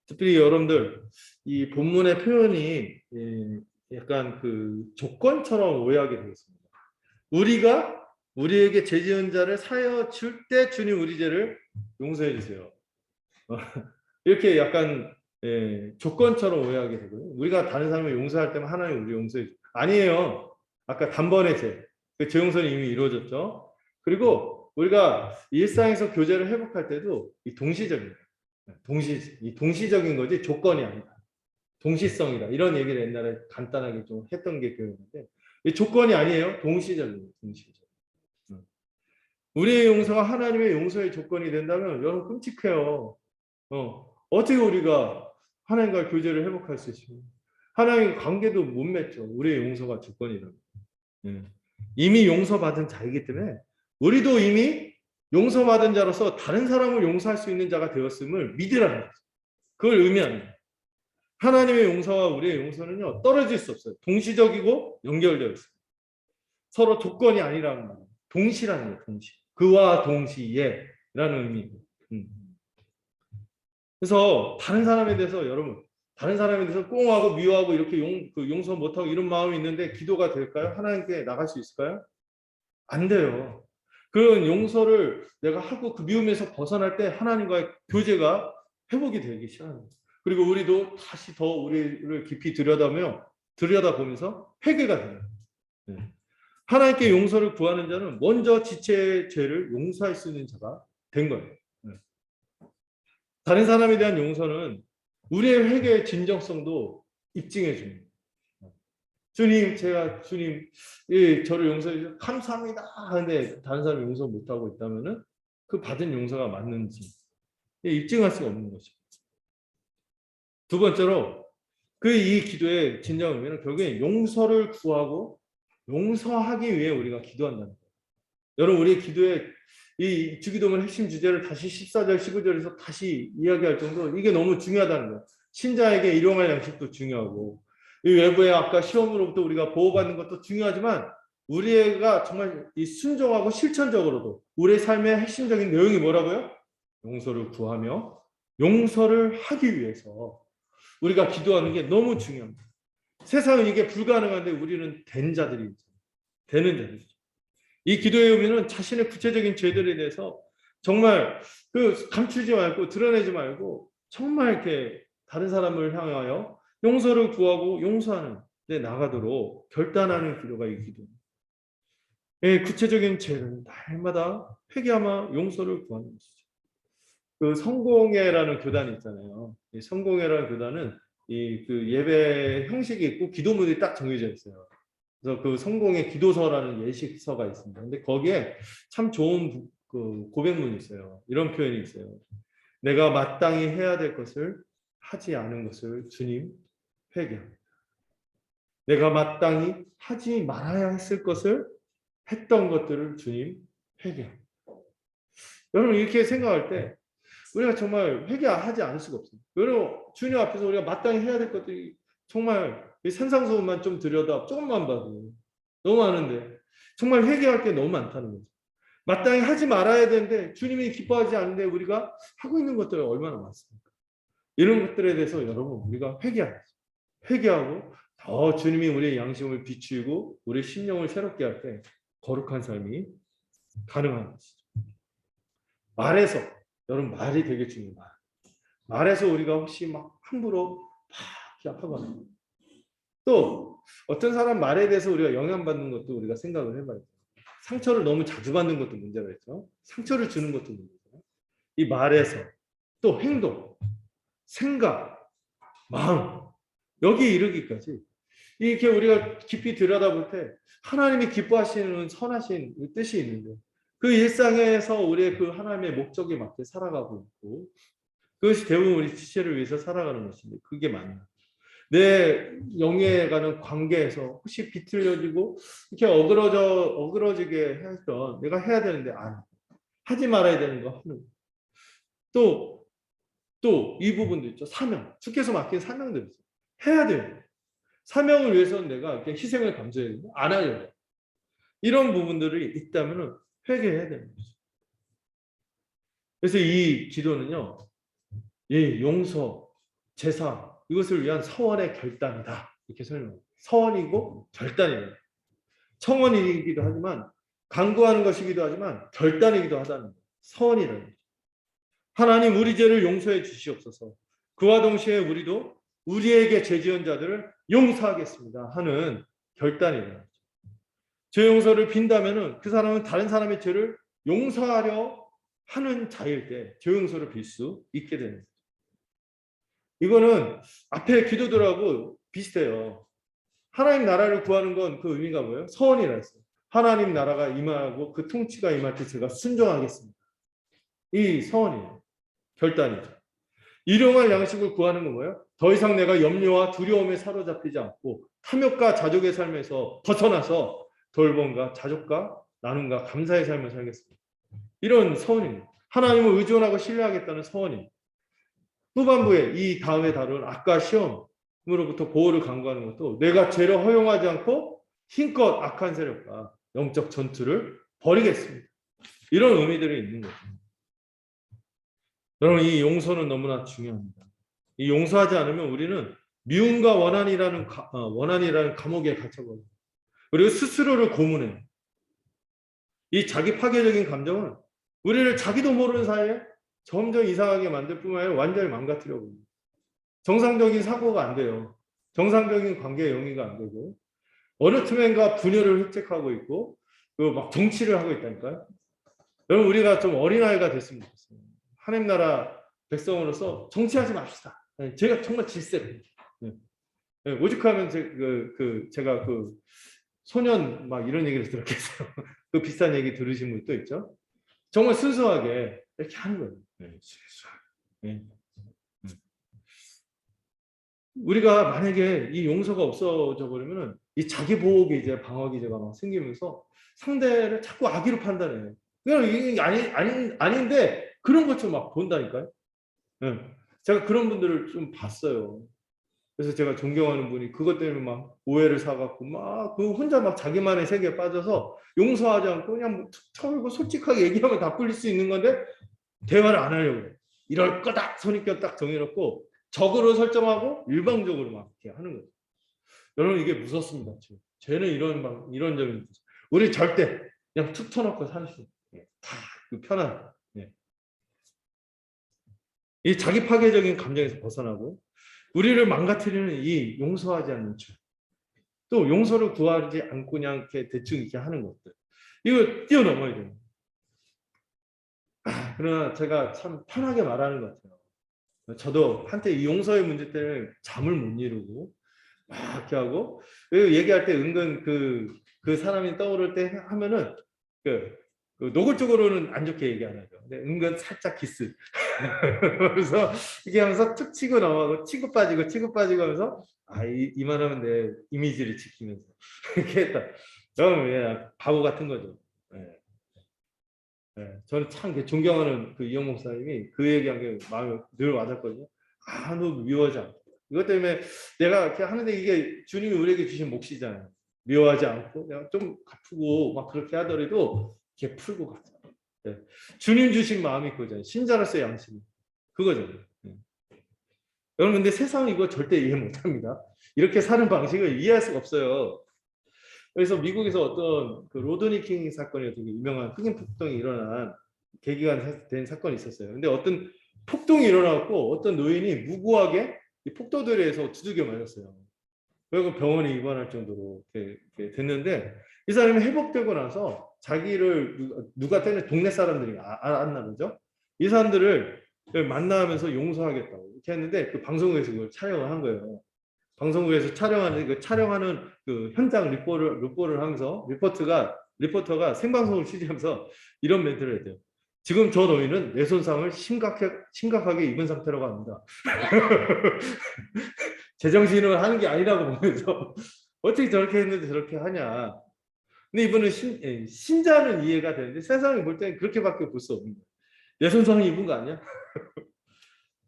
특별히 여러분들 이 본문의 표현이 약간 그 조건처럼 오해하게 되겠습니다. 우리가 우리에게 죄 지은 자를 사하여 줄 때 주님 우리 죄를 용서해 주세요. 이렇게 약간 조건처럼 오해하게 되고요. 우리가 다른 사람을 용서할 때만 하나님 우리 용서해 주세요. 아니에요. 아까 단번에 죄 용서는 이미 이루어졌죠. 그리고 우리가 일상에서 교제를 회복할 때도 이 동시적인 동시적인 거지 조건이 아니다. 동시성이다. 이런 얘기를 옛날에 간단하게 좀 했던 게 기억나는데 이 조건이 아니에요. 동시적인. 우리의 용서가 하나님의 용서의 조건이 된다면 여러분 끔찍해요. 어떻게 우리가 하나님과 교제를 회복할 수 있습니까? 하나님과 관계도 못 맺죠. 우리의 용서가 조건이라면. 이미 용서받은 자이기 때문에 우리도 이미 용서받은 자로서 다른 사람을 용서할 수 있는 자가 되었음을 믿으라는 거죠. 그걸 의미합니다. 하나님의 용서와 우리의 용서는요 떨어질 수 없어요. 동시적이고 연결되어 있습니다. 서로 조건이 아니라는 말이에요. 동시라는 거예요. 동시. 그와 동시에라는 의미입니다. 그래서 다른 사람에 대해서 여러분 다른 사람에 대해서 꽁하고 미워하고 이렇게 용서 못하고 이런 마음이 있는데 기도가 될까요? 하나님께 나갈 수 있을까요? 안 돼요. 그런 용서를 내가 하고 그 미움에서 벗어날 때 하나님과의 교제가 회복이 되기 시작합니다. 그리고 우리도 다시 더 우리를 깊이 들여다보면서 회개가 됩니다. 하나님께 용서를 구하는 자는 먼저 지체의 죄를 용서할 수 있는 자가 된 거예요. 다른 사람에 대한 용서는 우리의 회개의 진정성도 입증해 줍니다. 주님, 저를 용서해 주셔서 감사합니다 하는데 다른 사람이 용서 못하고 있다면은 그 받은 용서가 맞는지 입증할 수가 없는 것입니다. 두 번째로 이 기도의 진정 의미는 결국에 용서를 구하고 용서하기 위해 우리가 기도한다는 거예요. 여러분, 우리의 기도의 이 주기도문 핵심 주제를 다시 14절, 15절에서 다시 이야기할 정도로 이게 너무 중요하다는 거예요. 신자에게 일용할 양식도 중요하고 이 외부의 아까 시험으로부터 우리가 보호받는 것도 중요하지만 우리가 정말 이 순종하고 실천적으로도 우리의 삶의 핵심적인 내용이 뭐라고요? 용서를 구하며 용서를 하기 위해서 우리가 기도하는 게 너무 중요합니다. 세상은 이게 불가능한데 우리는 된 자들이 있죠. 되는 자들이죠. 이 기도의 의미는 자신의 구체적인 죄들에 대해서 정말 그 감추지 말고 드러내지 말고 정말 이렇게 다른 사람을 향하여 용서를 구하고 용서하는 데 나가도록 결단하는 기도가 이 기도입니다. 구체적인 죄는 날마다 회개하며 용서를 구하는 것이죠. 그 성공회라는 교단이 있잖아요. 이 성공회라는 교단은 이 그 예배 형식이 있고 기도문이 딱 정해져 있어요. 그래서 그 성공의 기도서라는 예식서가 있습니다. 근데 거기에 참 좋은 그 고백문이 있어요. 이런 표현이 있어요. 내가 마땅히 해야 될 것을 하지 않은 것을 주님 회개합니다. 내가 마땅히 하지 말아야 했을 것을 했던 것들을 주님 회개합니다. 여러분 이렇게 생각할 때 우리가 정말 회개하지 않을 수가 없어요. 여러분 주님 앞에서 우리가 마땅히 해야 될 것들이 정말 산상수훈만 좀 들여다 조금만 봐도 너무 많은데 정말 회개할 게 너무 많다는 거죠. 마땅히 하지 말아야 되는데 주님이 기뻐하지 않는데 우리가 하고 있는 것들이 얼마나 많습니까? 이런 것들에 대해서 여러분 우리가 회개하죠. 회개하고 더 주님이 우리의 양심을 비추고 우리의 심령을 새롭게 할 때 거룩한 삶이 가능한 것이죠. 말에서 여러분 말이 되게 중요해요. 말에서 우리가 혹시 막 함부로 막 하거나 또 어떤 사람 말에 대해서 우리가 영향받는 것도 우리가 생각을 해봐야 돼요. 상처를 너무 자주 받는 것도 문제가 있죠. 상처를 주는 것도 문제죠. 이 말에서 또 행동, 생각, 마음 여기 이르기까지 이렇게 우리가 깊이 들여다볼 때 하나님이 기뻐하시는 선하신 뜻이 있는데 그 일상에서 우리의 그 하나님의 목적에 맞게 살아가고 있고 그것이 대부분 우리 지체를 위해서 살아가는 것인데 그게 맞나? 내 영에 가는 관계에서 혹시 비틀려지고 이렇게 어그러지게 했던 내가 해야 되는데 안 하지 말아야 되는 거 하는 또 이 부분도 있죠. 사명 주께서 맡긴 사명들 있어요. 해야 돼요. 사명을 위해서는 내가 이렇게 희생을 감수해야 되고 안 하려고 이런 부분들이 있다면 회개해야 되는 거죠. 그래서 이 기도는요, 이 용서, 제사 이것을 위한 서원의 결단이다 이렇게 설명합니다. 서원이고 결단이에요. 청원이기도 하지만 간구하는 것이기도 하지만 결단이기도 하다는 거예요. 서원이라는 거죠. 하나님 우리 죄를 용서해 주시옵소서. 그와 동시에 우리도 우리에게 죄 지은 자들을 용서하겠습니다 하는 결단이라는 거죠. 죄 용서를 빈다면은 그 사람은 다른 사람의 죄를 용서하려 하는 자일 때 죄 용서를 빌 수 있게 되는 거죠. 이거는 앞에 기도들하고 비슷해요. 하나님 나라를 구하는 건 그 의미가 뭐예요? 서원이라 했어요. 하나님 나라가 임하고 그 통치가 임할 때 제가 순종하겠습니다. 이 서원이에요. 결단이죠. 일용할 양식을 구하는 건 뭐예요? 더 이상 내가 염려와 두려움에 사로잡히지 않고 탐욕과 자족의 삶에서 벗어나서 돌봄과 자족과 나눔과 감사의 삶을 살겠습니다. 이런 서원입니다. 하나님을 의존하고 신뢰하겠다는 서원입니다. 후반부에 이 다음에 다룬 악과 시험으로부터 보호를 강구하는 것도 내가 죄를 허용하지 않고 힘껏 악한 세력과 영적 전투를 벌이겠습니다. 이런 의미들이 있는 거죠. 여러분 이 용서는 너무나 중요합니다. 이 용서하지 않으면 우리는 미움과 원한이라는 감옥에 갇혀버려요. 그리고 스스로를 고문해요. 이 자기 파괴적인 감정은 우리를 자기도 모르는 사이에 점점 이상하게 만들 뿐만 아니라 완전히 망가뜨려고 합니다. 정상적인 사고가 안 돼요. 정상적인 관계 영위가 안 되고 어느 틈엔가 분열을 획책하고 있고 그 막 정치를 하고 있다니까요. 여러분 우리가 좀 어린아이가 됐으면 좋겠어요. 하나님 나라 백성으로서 정치하지 맙시다. 제가 정말 질색을 오죽하면 제가 그 소년 막 이런 얘기를 들었겠어요. 그 비슷한 얘기 들으신 분도 있죠. 정말 순수하게 이렇게 하는 거예요. 순수하게. 우리가 만약에 이 용서가 없어져 버리면은 이 자기 보호기 이제 방어 기제가 막 생기면서 상대를 자꾸 악의로 판단해요. 그냥 이게 아닌데 그런 것처럼 막 본다니까요. 네. 제가 그런 분들을 좀 봤어요. 그래서 제가 존경하는 분이 그것 때문에 막 오해를 사갖고 막 그 혼자 막 자기만의 세계에 빠져서 용서하지 않고 그냥 뭐 툭 털고 솔직하게 얘기하면 다 풀릴 수 있는 건데 대화를 안 하려고 해요. 이럴 거다 선입견 딱 정해놓고 적으로 설정하고 일방적으로 막 이렇게 하는 거죠. 여러분 이게 무섭습니다. 쟤는 이런 점이 무서워요. 우리 절대 그냥 툭 터놓고 살 수 있어요. 다 그 편한. 예. 이 자기 파괴적인 감정에서 벗어나고 우리를 망가뜨리는 이 용서하지 않는 죄. 또 용서를 구하지 않고 그냥 이렇게 대충 이렇게 하는 것들. 이거 뛰어넘어야 돼요. 그러나 제가 참 편하게 말하는 것 같아요. 저도 한때 이 용서의 문제 때문에 잠을 못 이루고 막 이렇게 하고 얘기할 때 은근 그 사람이 떠오를 때 하면은 노골적으로는 안 좋게 얘기 안 하죠. 근데 은근 살짝 키스. 그래서 이게 하면서 툭 치고 넘어가고 치고 빠지고 하면서 이만하면 내 이미지를 지키면서 이렇게 했다. 그럼 바보 같은 거죠. 네. 네. 저는 참 존경하는 그 이영 목사님이 그 얘기한 게 마음에 늘 와닿거든요. 너 미워하지 않고. 이것 때문에 내가 이렇게 하는데 이게 주님이 우리에게 주신 몫이잖아요. 미워하지 않고 내가 좀 아프고 막 그렇게 하더라도 이렇게 풀고 가자. 네. 주님 주신 마음이 그거잖아요. 신자로서의 양심. 그거잖아요. 네. 여러분 근데 세상은 이거 절대 이해 못합니다. 이렇게 사는 방식을 이해할 수가 없어요. 그래서 미국에서 어떤 그 로드니 킹 사건이 되게 유명한 흑인 폭동이 일어난 계기가 된 사건이 있었어요. 근데 어떤 폭동이 일어나고 어떤 노인이 무고하게 이 폭도들에 의해서 두들겨 맞았어요. 그리고 병원에 입원할 정도로 이렇게 됐는데 이 사람이 회복되고 나서 자기를 누가 때문에 동네 사람들이 알았나 보죠. 이 사람들을 만나면서 용서하겠다고 이렇게 했는데 그 방송국에서 그걸 촬영을 한 거예요. 방송국에서 촬영하는 그 현장 리포를 하면서 리포터가 생방송을 취재하면서 이런 멘트를 했대요. 지금 저 노인은 뇌손상을 심각하게 입은 상태라고 합니다. 제정신을 하는 게 아니라고 보면서 어떻게 저렇게 했는데 저렇게 하냐. 근데 이분은 신자는 이해가 되는데 세상이 볼 때는 그렇게밖에 볼 수 없는 거예요. 뇌손상을 입은 거 아니야?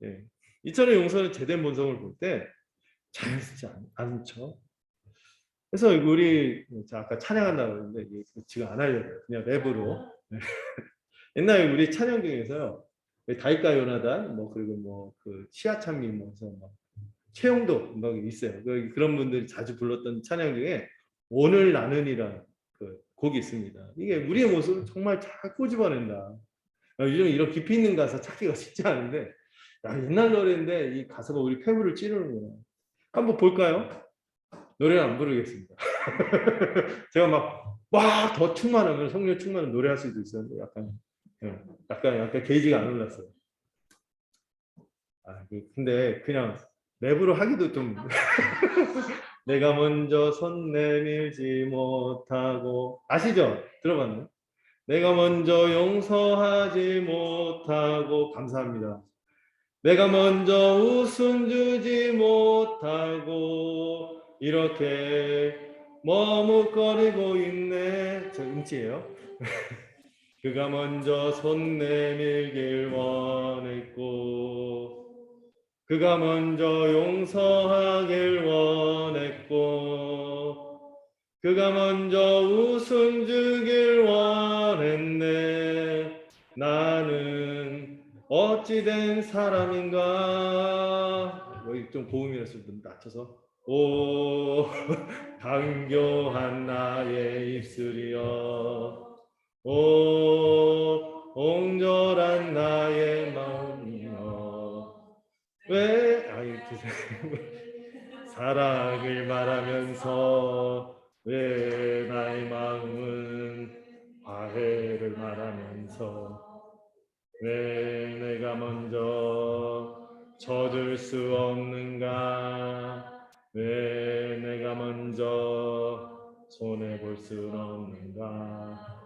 예. 이천의 용서는 제된 본성을 볼 때 자연스럽지 않죠. 그래서 우리 아까 찬양한다고 했는데 지금 안 하려고요. 그냥 랩으로. 옛날에 우리 찬양 중에서요. 다윗과 요나단 그리고 그 시아찬미 해서 최용도 음악이 있어요. 그런 분들이 자주 불렀던 찬양 중에 오늘 나는이라는 그 곡이 있습니다. 이게 우리의 모습을 정말 잘 꼬집어낸다. 요즘 이런 깊이 있는 가사 찾기가 쉽지 않은데 옛날 노래인데 이 가사가 우리 폐부를 찌르는구나. 한번 볼까요? 노래는 안 부르겠습니다. 제가 더 충만하면 성령 충만한 노래할 수도 있었는데 약간 게이지가 안 올랐어요. 근데 그냥 랩으로 하기도 좀 내가 먼저 손 내밀지 못하고 아시죠? 들어봤나요? 내가 먼저 용서하지 못하고 감사합니다. 내가 먼저 웃음 주지 못하고 이렇게 머뭇거리고 있네. 저 음치예요. 그가 먼저 손 내밀길 원했고 그가 먼저 용서하길 원했고 그가 먼저 웃음 주길 원했네. 나는 어찌된 사람인가. 여기 좀 고음이라서 좀 낮춰서 오 강교한 나의 입술이여 오 옹졸한 나의 마음이여 왜 사랑을 말하면서 왜 나의 마음은 화해를 말하면서 왜 내가 먼저 젖을 수 없는가 왜 내가 먼저 손해볼 수 없는가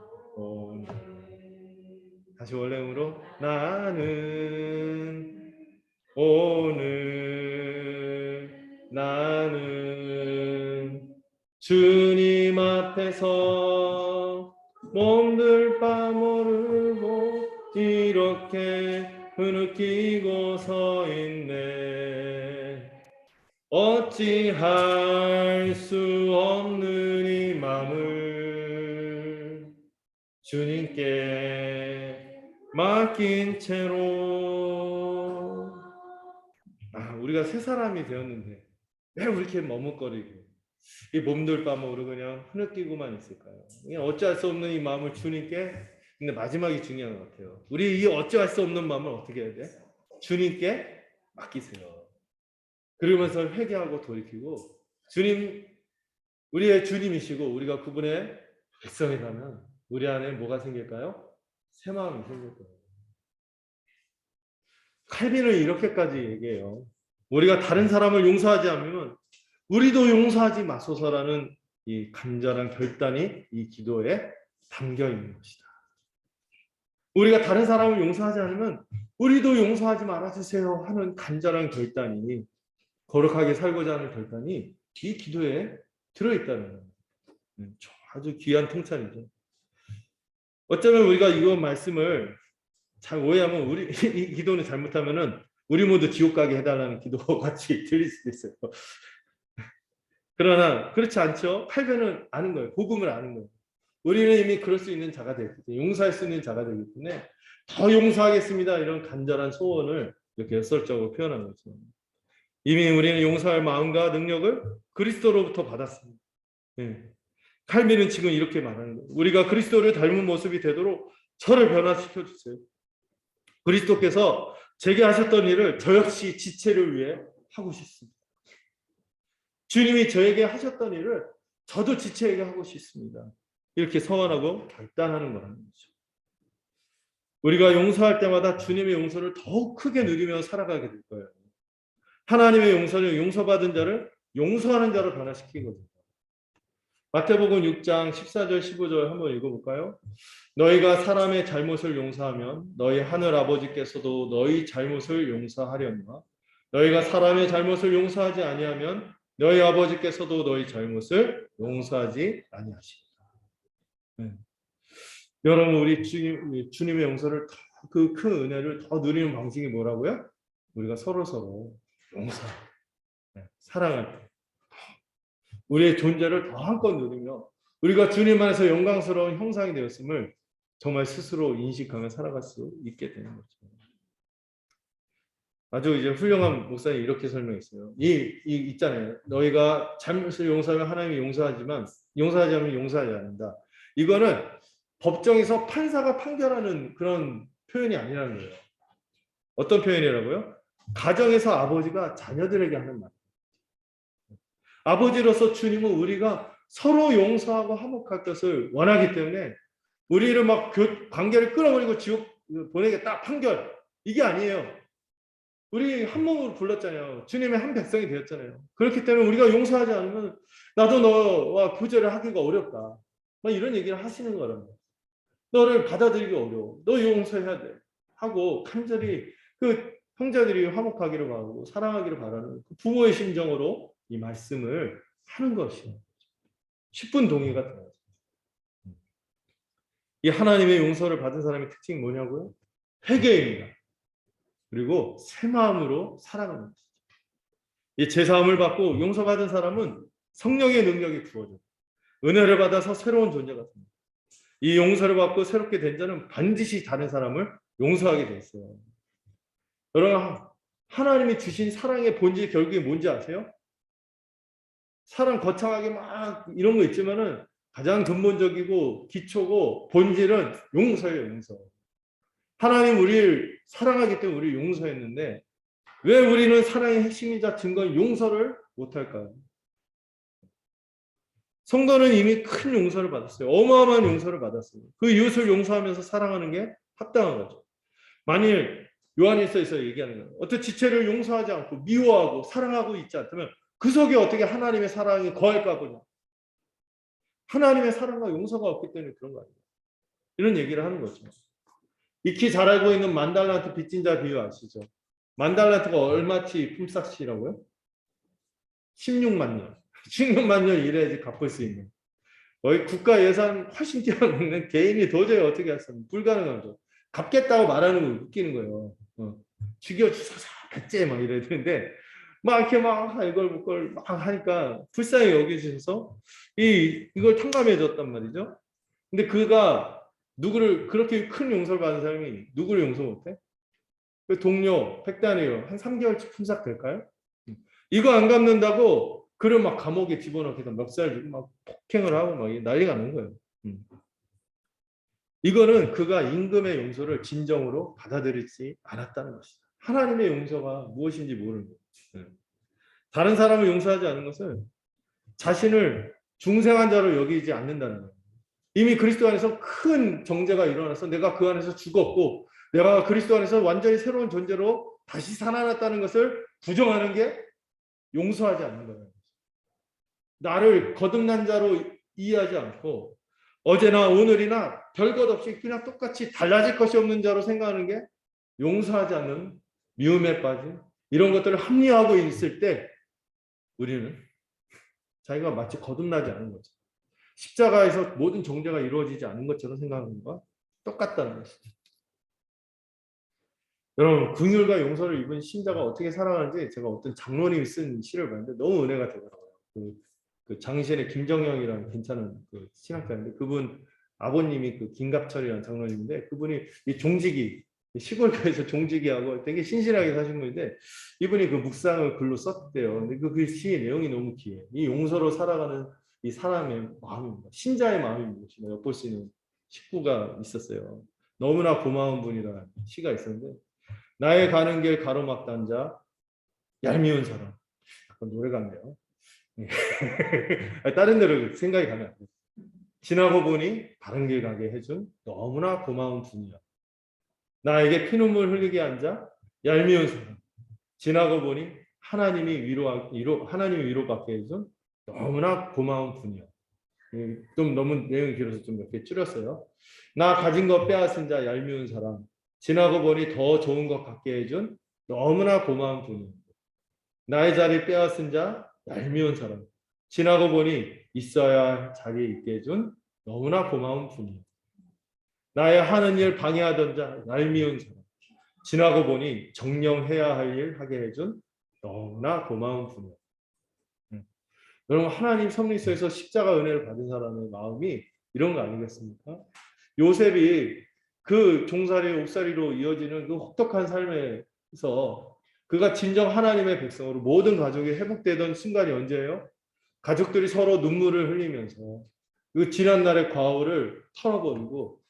다시 원래음으로 나는 주님 앞에서 몸둘 바 모르고 이렇게 흐느끼고 서 있네. 어찌할 수 없는 이 마음을 주님께 맡긴 채로. 우리가 새 사람이 되었는데 왜 이렇게 머뭇거리고 이 몸둘 바모로 그냥 흐느끼고만 있을까요? 그냥 어찌할 수 없는 이 마음을 주님께. 근데 마지막이 중요한 것 같아요. 우리 이 어찌할 수 없는 마음을 어떻게 해야 돼? 주님께 맡기세요. 그러면서 회개하고 돌이키고, 주님, 우리의 주님이시고 우리가 그분의 백성이라면 우리 안에 뭐가 생길까요? 새 마음이 생길 거예요. 칼빈은 이렇게까지 얘기해요. 우리가 다른 사람을 용서하지 않으면 우리도 용서하지 마소서라는 이 간절한 결단이 이 기도에 담겨 있는 것이다. 우리가 다른 사람을 용서하지 않으면 우리도 용서하지 말아주세요 하는 간절한 결단이, 거룩하게 살고자 하는 결단이 이 기도에 들어있다는 아주 귀한 통찰이죠. 어쩌면 우리가 이거 말씀을 잘 오해하면 우리 이 기도는 잘못하면은 우리 모두 지옥 가게 해달라는 기도 같이 들릴 수도 있어요. 그러나 그렇지 않죠. 칼빈은 아는 거예요. 복음을 아는 거예요. 우리는 이미 그럴 수 있는 자가 되기 때문에, 용서할 수 있는 자가 되기 때문에 더 용서하겠습니다. 이런 간절한 소원을 이렇게 역설적으로 표현한 거죠. 이미 우리는 용서할 마음과 능력을 그리스도로부터 받았습니다. 칼빈은 지금 이렇게 말하는 거예요. 우리가 그리스도를 닮은 모습이 되도록 저를 변화시켜 주세요. 그리스도께서 제게 하셨던 일을 저 역시 지체를 위해 하고 싶습니다. 주님이 저에게 하셨던 일을 저도 지체에게 하고 싶습니다. 이렇게 서원하고 결단하는 거라는 거죠. 우리가 용서할 때마다 주님의 용서를 더욱 크게 누리며 살아가게 될 거예요. 하나님의 용서는 용서받은 자를 용서하는 자로 변화시키거든요. 마태복음 6장 14절 15절 한번 읽어볼까요? 너희가 사람의 잘못을 용서하면 너희 하늘 아버지께서도 너희 잘못을 용서하려니와 너희가 사람의 잘못을 용서하지 아니하면 너희 아버지께서도 너희 잘못을 용서하지 아니하시리라. 여러분, 우리 주님의 용서를 그 큰 은혜를 더 누리는 방식이 뭐라고요? 우리가 서로 용서, 사랑할 때 우리의 존재를 더 한껏 누리며 우리가 주님 안에서 영광스러운 형상이 되었음을 정말 스스로 인식하며 살아갈 수 있게 되는 거죠. 아주 이제 훌륭한 목사님이 이렇게 설명했어요. 있잖아요. 너희가 잘못을 용서하면 하나님이 용서하지만 용서하지 않으면 용서하지 않는다. 이거는 법정에서 판사가 판결하는 그런 표현이 아니라는 거예요. 어떤 표현이라고요? 가정에서 아버지가 자녀들에게 하는 말. 아버지로서 주님은 우리가 서로 용서하고 화목할 것을 원하기 때문에 우리를 막 관계를 끌어버리고 지옥 보내겠다 판결, 이게 아니에요. 우리 한 몸으로 불렀잖아요. 주님의 한 백성이 되었잖아요. 그렇기 때문에 우리가 용서하지 않으면 나도 너와 구제를 하기가 어렵다, 막 이런 얘기를 하시는 거라는 거예요. 너를 받아들이기 어려워, 너 용서해야 돼 하고 간절히 그 형제들이 화목하기를 바라고 사랑하기를 바라는 그 부모의 심정으로 이 말씀을 하는 것이에요. 10분 동의가 돼요. 이 하나님의 용서를 받은 사람의 특징이 뭐냐고요? 회개입니다. 그리고 새 마음으로 살아가는 것이죠. 이 제사함을 받고 용서받은 사람은 성령의 능력이 부어져요. 은혜를 받아서 새로운 존재가 됩니다. 이 용서를 받고 새롭게 된 자는 반드시 다른 사람을 용서하게 돼 있어요. 여러분, 하나님이 주신 사랑의 본질 결국이 뭔지 아세요? 사랑 거창하게 막 이런 거 있지만은 가장 근본적이고 기초고 본질은 용서예요, 용서. 하나님 우리를 사랑하기 때문에 우리를 용서했는데 왜 우리는 사랑의 핵심이자 증거인 용서를 못할까요? 성도는 이미 큰 용서를 받았어요. 어마어마한 용서를 받았어요. 그 이웃을 용서하면서 사랑하는 게 합당한 거죠. 만일 요한일서에서 얘기하는 거예요. 어떤 지체를 용서하지 않고 미워하고 사랑하고 있지 않다면 그 속에 어떻게 하나님의 사랑이 거할까 보냐. 하나님의 사랑과 용서가 없기 때문에 그런 거 아니에요. 이런 얘기를 하는 거죠. 익히 잘 알고 있는 만달란트 빚진 자 비유 아시죠? 만달란트가 얼마치 품삯이라고요? 16만 년. 16만 년 일해야지 갚을 수 있는. 거의 국가 예산 훨씬 뛰어넘는 개인이 도저히 어떻게 할 수 없는 불가능하죠. 갚겠다고 말하는 거 웃기는 거예요. 죽여주소서 갚지 막 이래야 되는데 막 이렇게 막 이걸 막 하니까 불쌍히 여기셔서 이걸 탕감해 줬단 말이죠. 근데 그가 누구를 그렇게 큰 용서를 받은 사람이 누구를 용서 못해? 그 동료 팩단이요. 한 3개월치 품삯 될까요? 이거 안 갚는다고 그를 막 감옥에 집어넣기도 멱살 주고 막 폭행을 하고 막 난리가 나는 거예요. 이거는 그가 임금의 용서를 진정으로 받아들이지 않았다는 것이다. 하나님의 용서가 무엇인지 모르는 거예요. 다른 사람을 용서하지 않은 것은 자신을 중생한 자로 여기지 않는다는 거예요. 이미 그리스도 안에서 큰 정죄가 일어나서 내가 그 안에서 죽었고 내가 그리스도 안에서 완전히 새로운 존재로 다시 살아났다는 것을 부정하는 게 용서하지 않는 거예요. 나를 거듭난 자로 이해하지 않고 어제나 오늘이나 별것 없이 그냥 똑같이 달라질 것이 없는 자로 생각하는 게 용서하지 않는 미움에 빠진 이런 것들을 합리화하고 있을 때 우리는 자기가 마치 거듭나지 않은 거죠. 십자가에서 모든 정죄가 이루어지지 않은 것처럼 생각하는 것과 똑같다는 것이죠. 여러분 긍휼과 용서를 입은 신자가 어떻게 살아가는지 제가 어떤 장로님이 쓴 시를 봤는데 너무 은혜가 되더라고요. 그 장신의 김정영이라는 괜찮은 그 신학자인데 그분 아버님이 그 김갑철이라는 장로님인데 그분이 이 종지기 시골교회에서 종지기하고 되게 신실하게 사신 분인데 이분이 그 묵상을 글로 썼대요. 근데 그 시의 내용이 너무 귀해. 이 용서로 살아가는 이 사람의 마음입니다. 신자의 마음이 무엇인가 엿볼 수 있는 식구가 있었어요. 너무나 고마운 분이라는 시가 있었는데 나의 가는 길 가로막던 자 얄미운 사람. 약간 노래 같네요. 다른 데로 생각이 가면 안 돼요. 지나고 보니 바른 길 가게 해준 너무나 고마운 분이야. 나에게 피눈물 흘리게 앉아 얄미운 사람. 지나고 보니 하나님이 위로받게 해준 너무나 고마운 분이야. 좀 너무 내용이 길어서 좀 몇 개 줄였어요. 나 가진 것 빼앗은 자 얄미운 사람. 지나고 보니 더 좋은 것 갖게 해준 너무나 고마운 분이야. 나의 자리 빼앗은 자 얄미운 사람. 지나고 보니 있어야 할 자리에 있게 해준 너무나 고마운 분이야. 나의 하는 일 방해하던 자 얄미운 사람. 지나고 보니 정령해야 할 일 하게 해준 너무나 고마운 분이야. 여러분 하나님 섭리서에서 십자가 은혜를 받은 사람의 마음이 이런 거 아니겠습니까? 요셉이 그 종살이 옥살이로 이어지는 그 혹독한 삶에서 그가 진정 하나님의 백성으로 모든 가족이 회복되던 순간이 언제예요? 가족들이 서로 눈물을 흘리면서 그 지난날의 과오를 털어버리고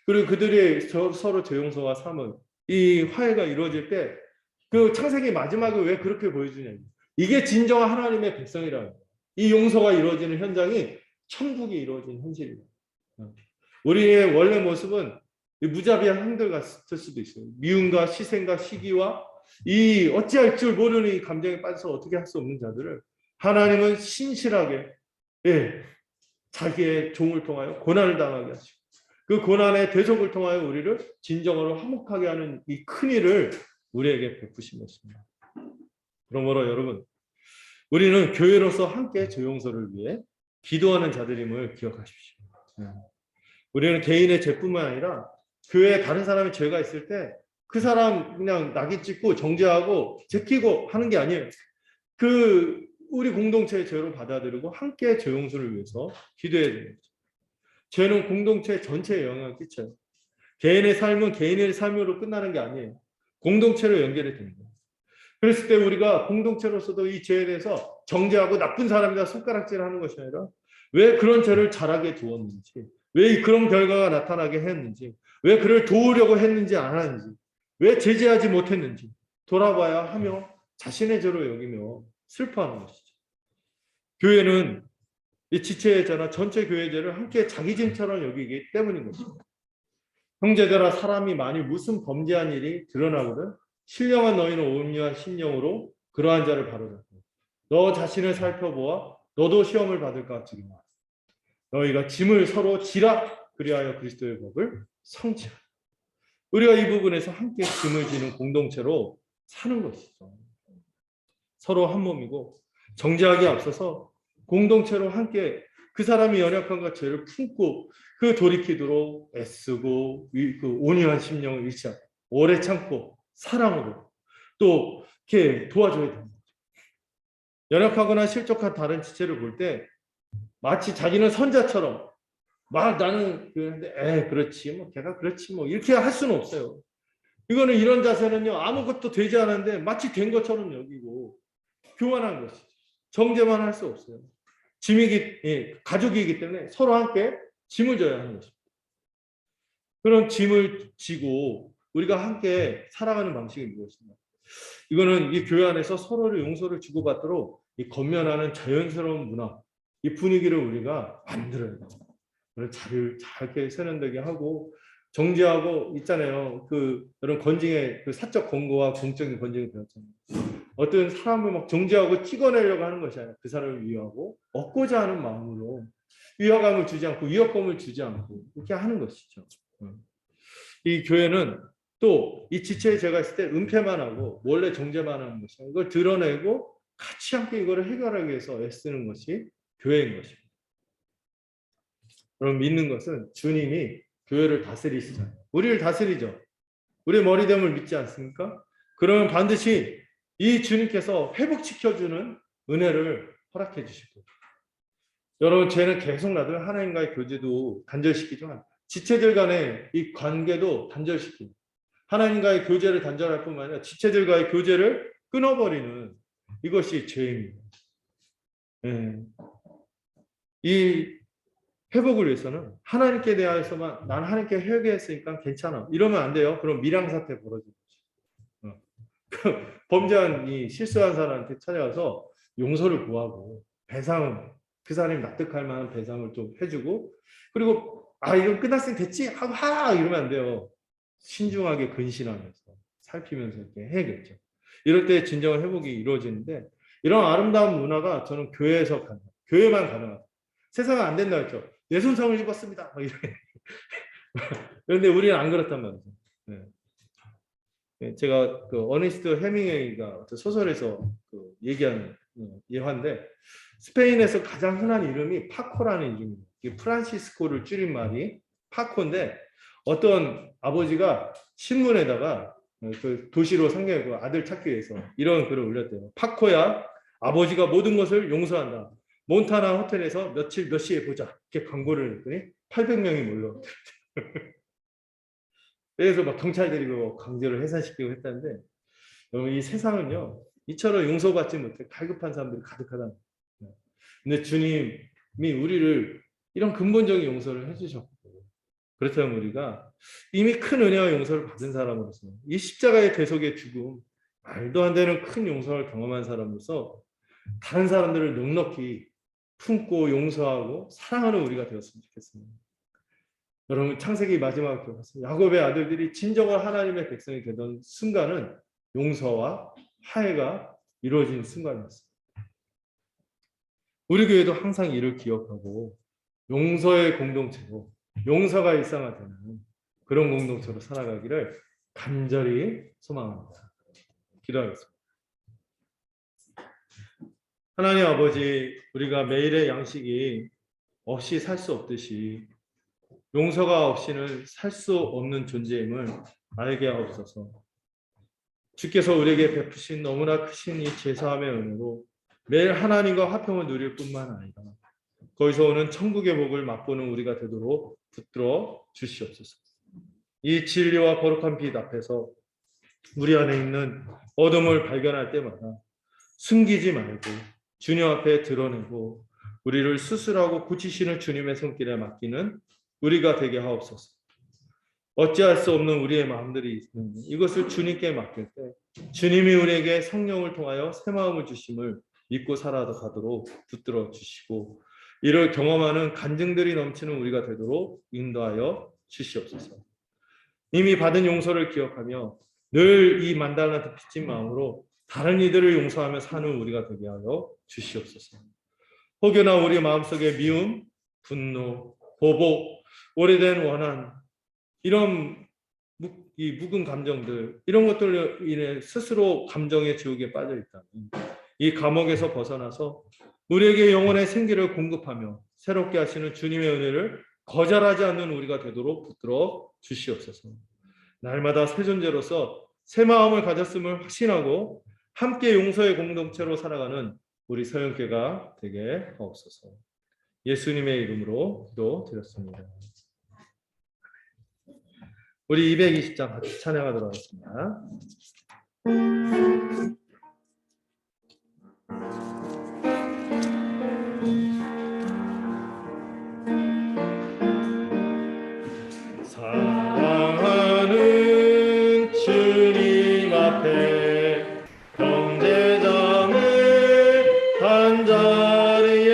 그리고 그들이 서로 재용서와 삼은 이 화해가 이루어질 때 그 창세기 마지막에 왜 그렇게 보여주냐. 이게 진정한 하나님의 백성이라는 거예요. 이 용서가 이루어지는 현장이 천국이 이루어진 현실입니다. 우리의 원래 모습은 무자비한 형들 같을 수도 있어요. 미움과 시샘과 시기와 이 어찌할 줄 모르는 이 감정에 빠져서 어떻게 할 수 없는 자들을 하나님은 신실하게 자기의 종을 통하여 고난을 당하게 하시고 그 고난의 대속을 통하여 우리를 진정으로 화목하게 하는 이 큰 일을 우리에게 베푸신 것입니다. 그러므로 여러분 우리는 교회로서 함께 저 용서를 위해 기도하는 자들임을 기억하십시오. 우리는 개인의 죄뿐만 아니라 교회에 다른 사람의 죄가 있을 때 그 사람 그냥 낙인 찍고 정죄하고 제끼고 하는 게 아니에요. 그 우리 공동체의 죄로 받아들이고 함께 죄 용서를 위해서 기도해야 됩니다. 죄는 공동체 전체에 영향을 끼쳐요. 개인의 삶은 개인의 삶으로 끝나는 게 아니에요. 공동체로 연결이 됩니다. 그랬을 때 우리가 공동체로서도 이 죄에 대해서 정죄하고 나쁜 사람이다 손가락질하는 것이 아니라 왜 그런 죄를 잘하게 두었는지, 왜 그런 결과가 나타나게 했는지, 왜 그를 도우려고 했는지 안 하는지, 왜 제재하지 못했는지 돌아봐야 하며 자신의 죄로 여기며 슬퍼하는 것이죠. 교회는 이 지체의 죄나 전체 교회의 죄를 함께 자기 짐처럼 여기기 때문인 것입니다. 형제들아 사람이 만일 무슨 범죄한 일이 드러나거든 신령한 너희는 온유한 심령으로 그러한 자를 바로잡고 너 자신을 살펴보아 너도 시험을 받을까 같으리라. 너희가 짐을 서로 지라 그리하여 그리스도의 법을 성취하라. 우리가 이 부분에서 함께 짐을 지는 공동체로 사는 것이죠. 서로 한 몸이고 정죄하기에 앞서서 공동체로 함께 그 사람이 연약함과 죄를 품고 그 돌이키도록 애쓰고 그 온유한 심령을 잃지 않고 오래 참고 사랑으로 또 이렇게 도와줘야 됩니다. 연약하거나 실족한 다른 지체를 볼 때 마치 자기는 선자처럼 막 나는 그런데 그렇지 뭐 걔가 그렇지 뭐 이렇게 할 수는 없어요. 이거는 이런 자세는요 아무것도 되지 않았는데 마치 된 것처럼 여기고 교만한 것이죠. 정죄만 할 수 없어요. 가족이기 때문에 서로 함께 짐을 져야 하는 것입니다. 그런 짐을 지고 우리가 함께 살아가는 방식이 무엇입니까? 이거는 이 교회 안에서 서로를 용서를 주고받도록 이 건면하는 자연스러운 문화, 이 분위기를 우리가 만들어야 돼요. 자리를 잘 세련되게 하고 정지하고 있잖아요. 여런 건징의 사적 권고와 공적인 건징이 되었잖아요. 어떤 사람을 막 정지하고 찍어내려고 하는 것이 아니라 그 사람을 위하고 얻고자 하는 마음으로 위화감을 주지 않고 위협감을 주지 않고 이렇게 하는 것이죠. 이 교회는 또 이 지체에 제가 있을 때 은폐만 하고 몰래 정죄만 하는 것이죠. 이걸 드러내고 같이 함께 이거를 해결하기 위해서 애쓰는 것이 교회인 것입니다. 그럼 믿는 것은 주님이 교회를 다스리시잖아요. 우리를 다스리죠. 우리의 머리됨을 믿지 않습니까? 그러면 반드시 이 주님께서 회복시켜주는 은혜를 허락해 주시고 여러분 죄는 계속 놔두면 하나님과의 교제도 단절시키지만 지체들 간의 이 관계도 단절시킵니다. 하나님과의 교제를 단절할 뿐만 아니라 지체들과의 교제를 끊어버리는 이것이 죄입니다. 이 회복을 위해서는 하나님께 대하여서만 난 하나님께 회개했으니까 괜찮아 이러면 안 돼요. 그럼 밀양사태 벌어지는 거죠. 범죄한 이 실수한 사람한테 찾아가서 용서를 구하고 배상 그 사람이 납득할 만한 배상을 좀 해주고 그리고 이거 끝났으니 됐지 하고 이러면 안 돼요. 신중하게 근신하면서 살피면서 이렇게 해야겠죠. 이럴 때 진정한 회복이 이루어지는데 이런 아름다운 문화가 저는 교회만 가능합니다. 세상은 안 된다 했죠. 내 손상을 입었습니다. 그런데 우리는 안 그렇단 말이죠. 제가 어니스트 해밍웨이가 소설에서 얘기하는 예화인데 스페인에서 가장 흔한 이름이 파코라는 이름입니다. 프란시스코를 줄인 말이 파코인데 어떤 아버지가 신문에다가 도시로 상경하고 아들 찾기 위해서 이런 글을 올렸대요. 파코야, 아버지가 모든 것을 용서한다. 몬타나 호텔에서 며칠 몇 시에 보자. 이렇게 광고를 했더니 800명이 몰려왔대요. 그래서 막 경찰 데리고 강제로 해산시키고 했다는데 여러분 이 세상은요 이처럼 용서받지 못해 갈급한 사람들이 가득하다. 근데 주님이 우리를 이런 근본적인 용서를 해주셨고 그렇다면 우리가 이미 큰 은혜와 용서를 받은 사람으로서 이 십자가의 대속의 죽음 말도 안 되는 큰 용서를 경험한 사람으로서 다른 사람들을 넉넉히 품고 용서하고 사랑하는 우리가 되었으면 좋겠습니다. 여러분 창세기 마지막 기억하세요. 야곱의 아들들이 진정한 하나님의 백성이 되던 순간은 용서와 화해가 이루어진 순간이었습니다. 우리 교회도 항상 이를 기억하고 용서의 공동체로 용서가 일상화되는 그런 공동체로 살아가기를 간절히 소망합니다. 기도하겠습니다. 하나님 아버지, 우리가 매일의 양식이 없이 살 수 없듯이 용서가 없이는 살 수 없는 존재임을 알게 하옵소서. 주께서 우리에게 베푸신 너무나 크신 이 제사함의 은혜로 매일 하나님과 화평을 누릴 뿐만 아니라 거기서 오는 천국의 복을 맛보는 우리가 되도록 붙들어 주시옵소서. 이 진리와 거룩한 빛 앞에서 우리 안에 있는 어둠을 발견할 때마다 숨기지 말고 주님 앞에 드러내고 우리를 수술하고 고치시는 주님의 손길에 맡기는 우리가 되게 하옵소서. 어찌할 수 없는 우리의 마음들이 있는데 이것을 주님께 맡길 때 주님이 우리에게 성령을 통하여 새 마음을 주심을 믿고 살아가도록 붙들어 주시고 이를 경험하는 간증들이 넘치는 우리가 되도록 인도하여 주시옵소서. 이미 받은 용서를 기억하며 늘 이 만달란트 빚진 마음으로 다른 이들을 용서하며 사는 우리가 되게 하여 주시옵소서. 혹여나 우리 마음속에 미움, 분노, 보복, 오래된 원한 이런 이 묵은 감정들 이런 것들로 인해 스스로 감정의 지옥에 빠져 있다면 이 감옥에서 벗어나서 우리에게 영혼의 생기를 공급하며 새롭게 하시는 주님의 은혜를 거절하지 않는 우리가 되도록 붙들어 주시옵소서. 날마다 새 존재로서 새 마음을 가졌음을 확신하고 함께 용서의 공동체로 살아가는 우리 서영교회가 되게 하옵소서. 예수님의 이름으로 기도드렸습니다. 우리 220장 같이 찬양하도록 하겠습니다. 사랑하는 주님 앞에 형제자매 한자리에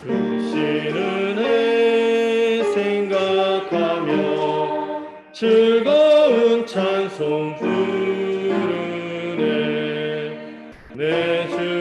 크신 은혜 생각하며 즐거운 찬송 부르네. 내 주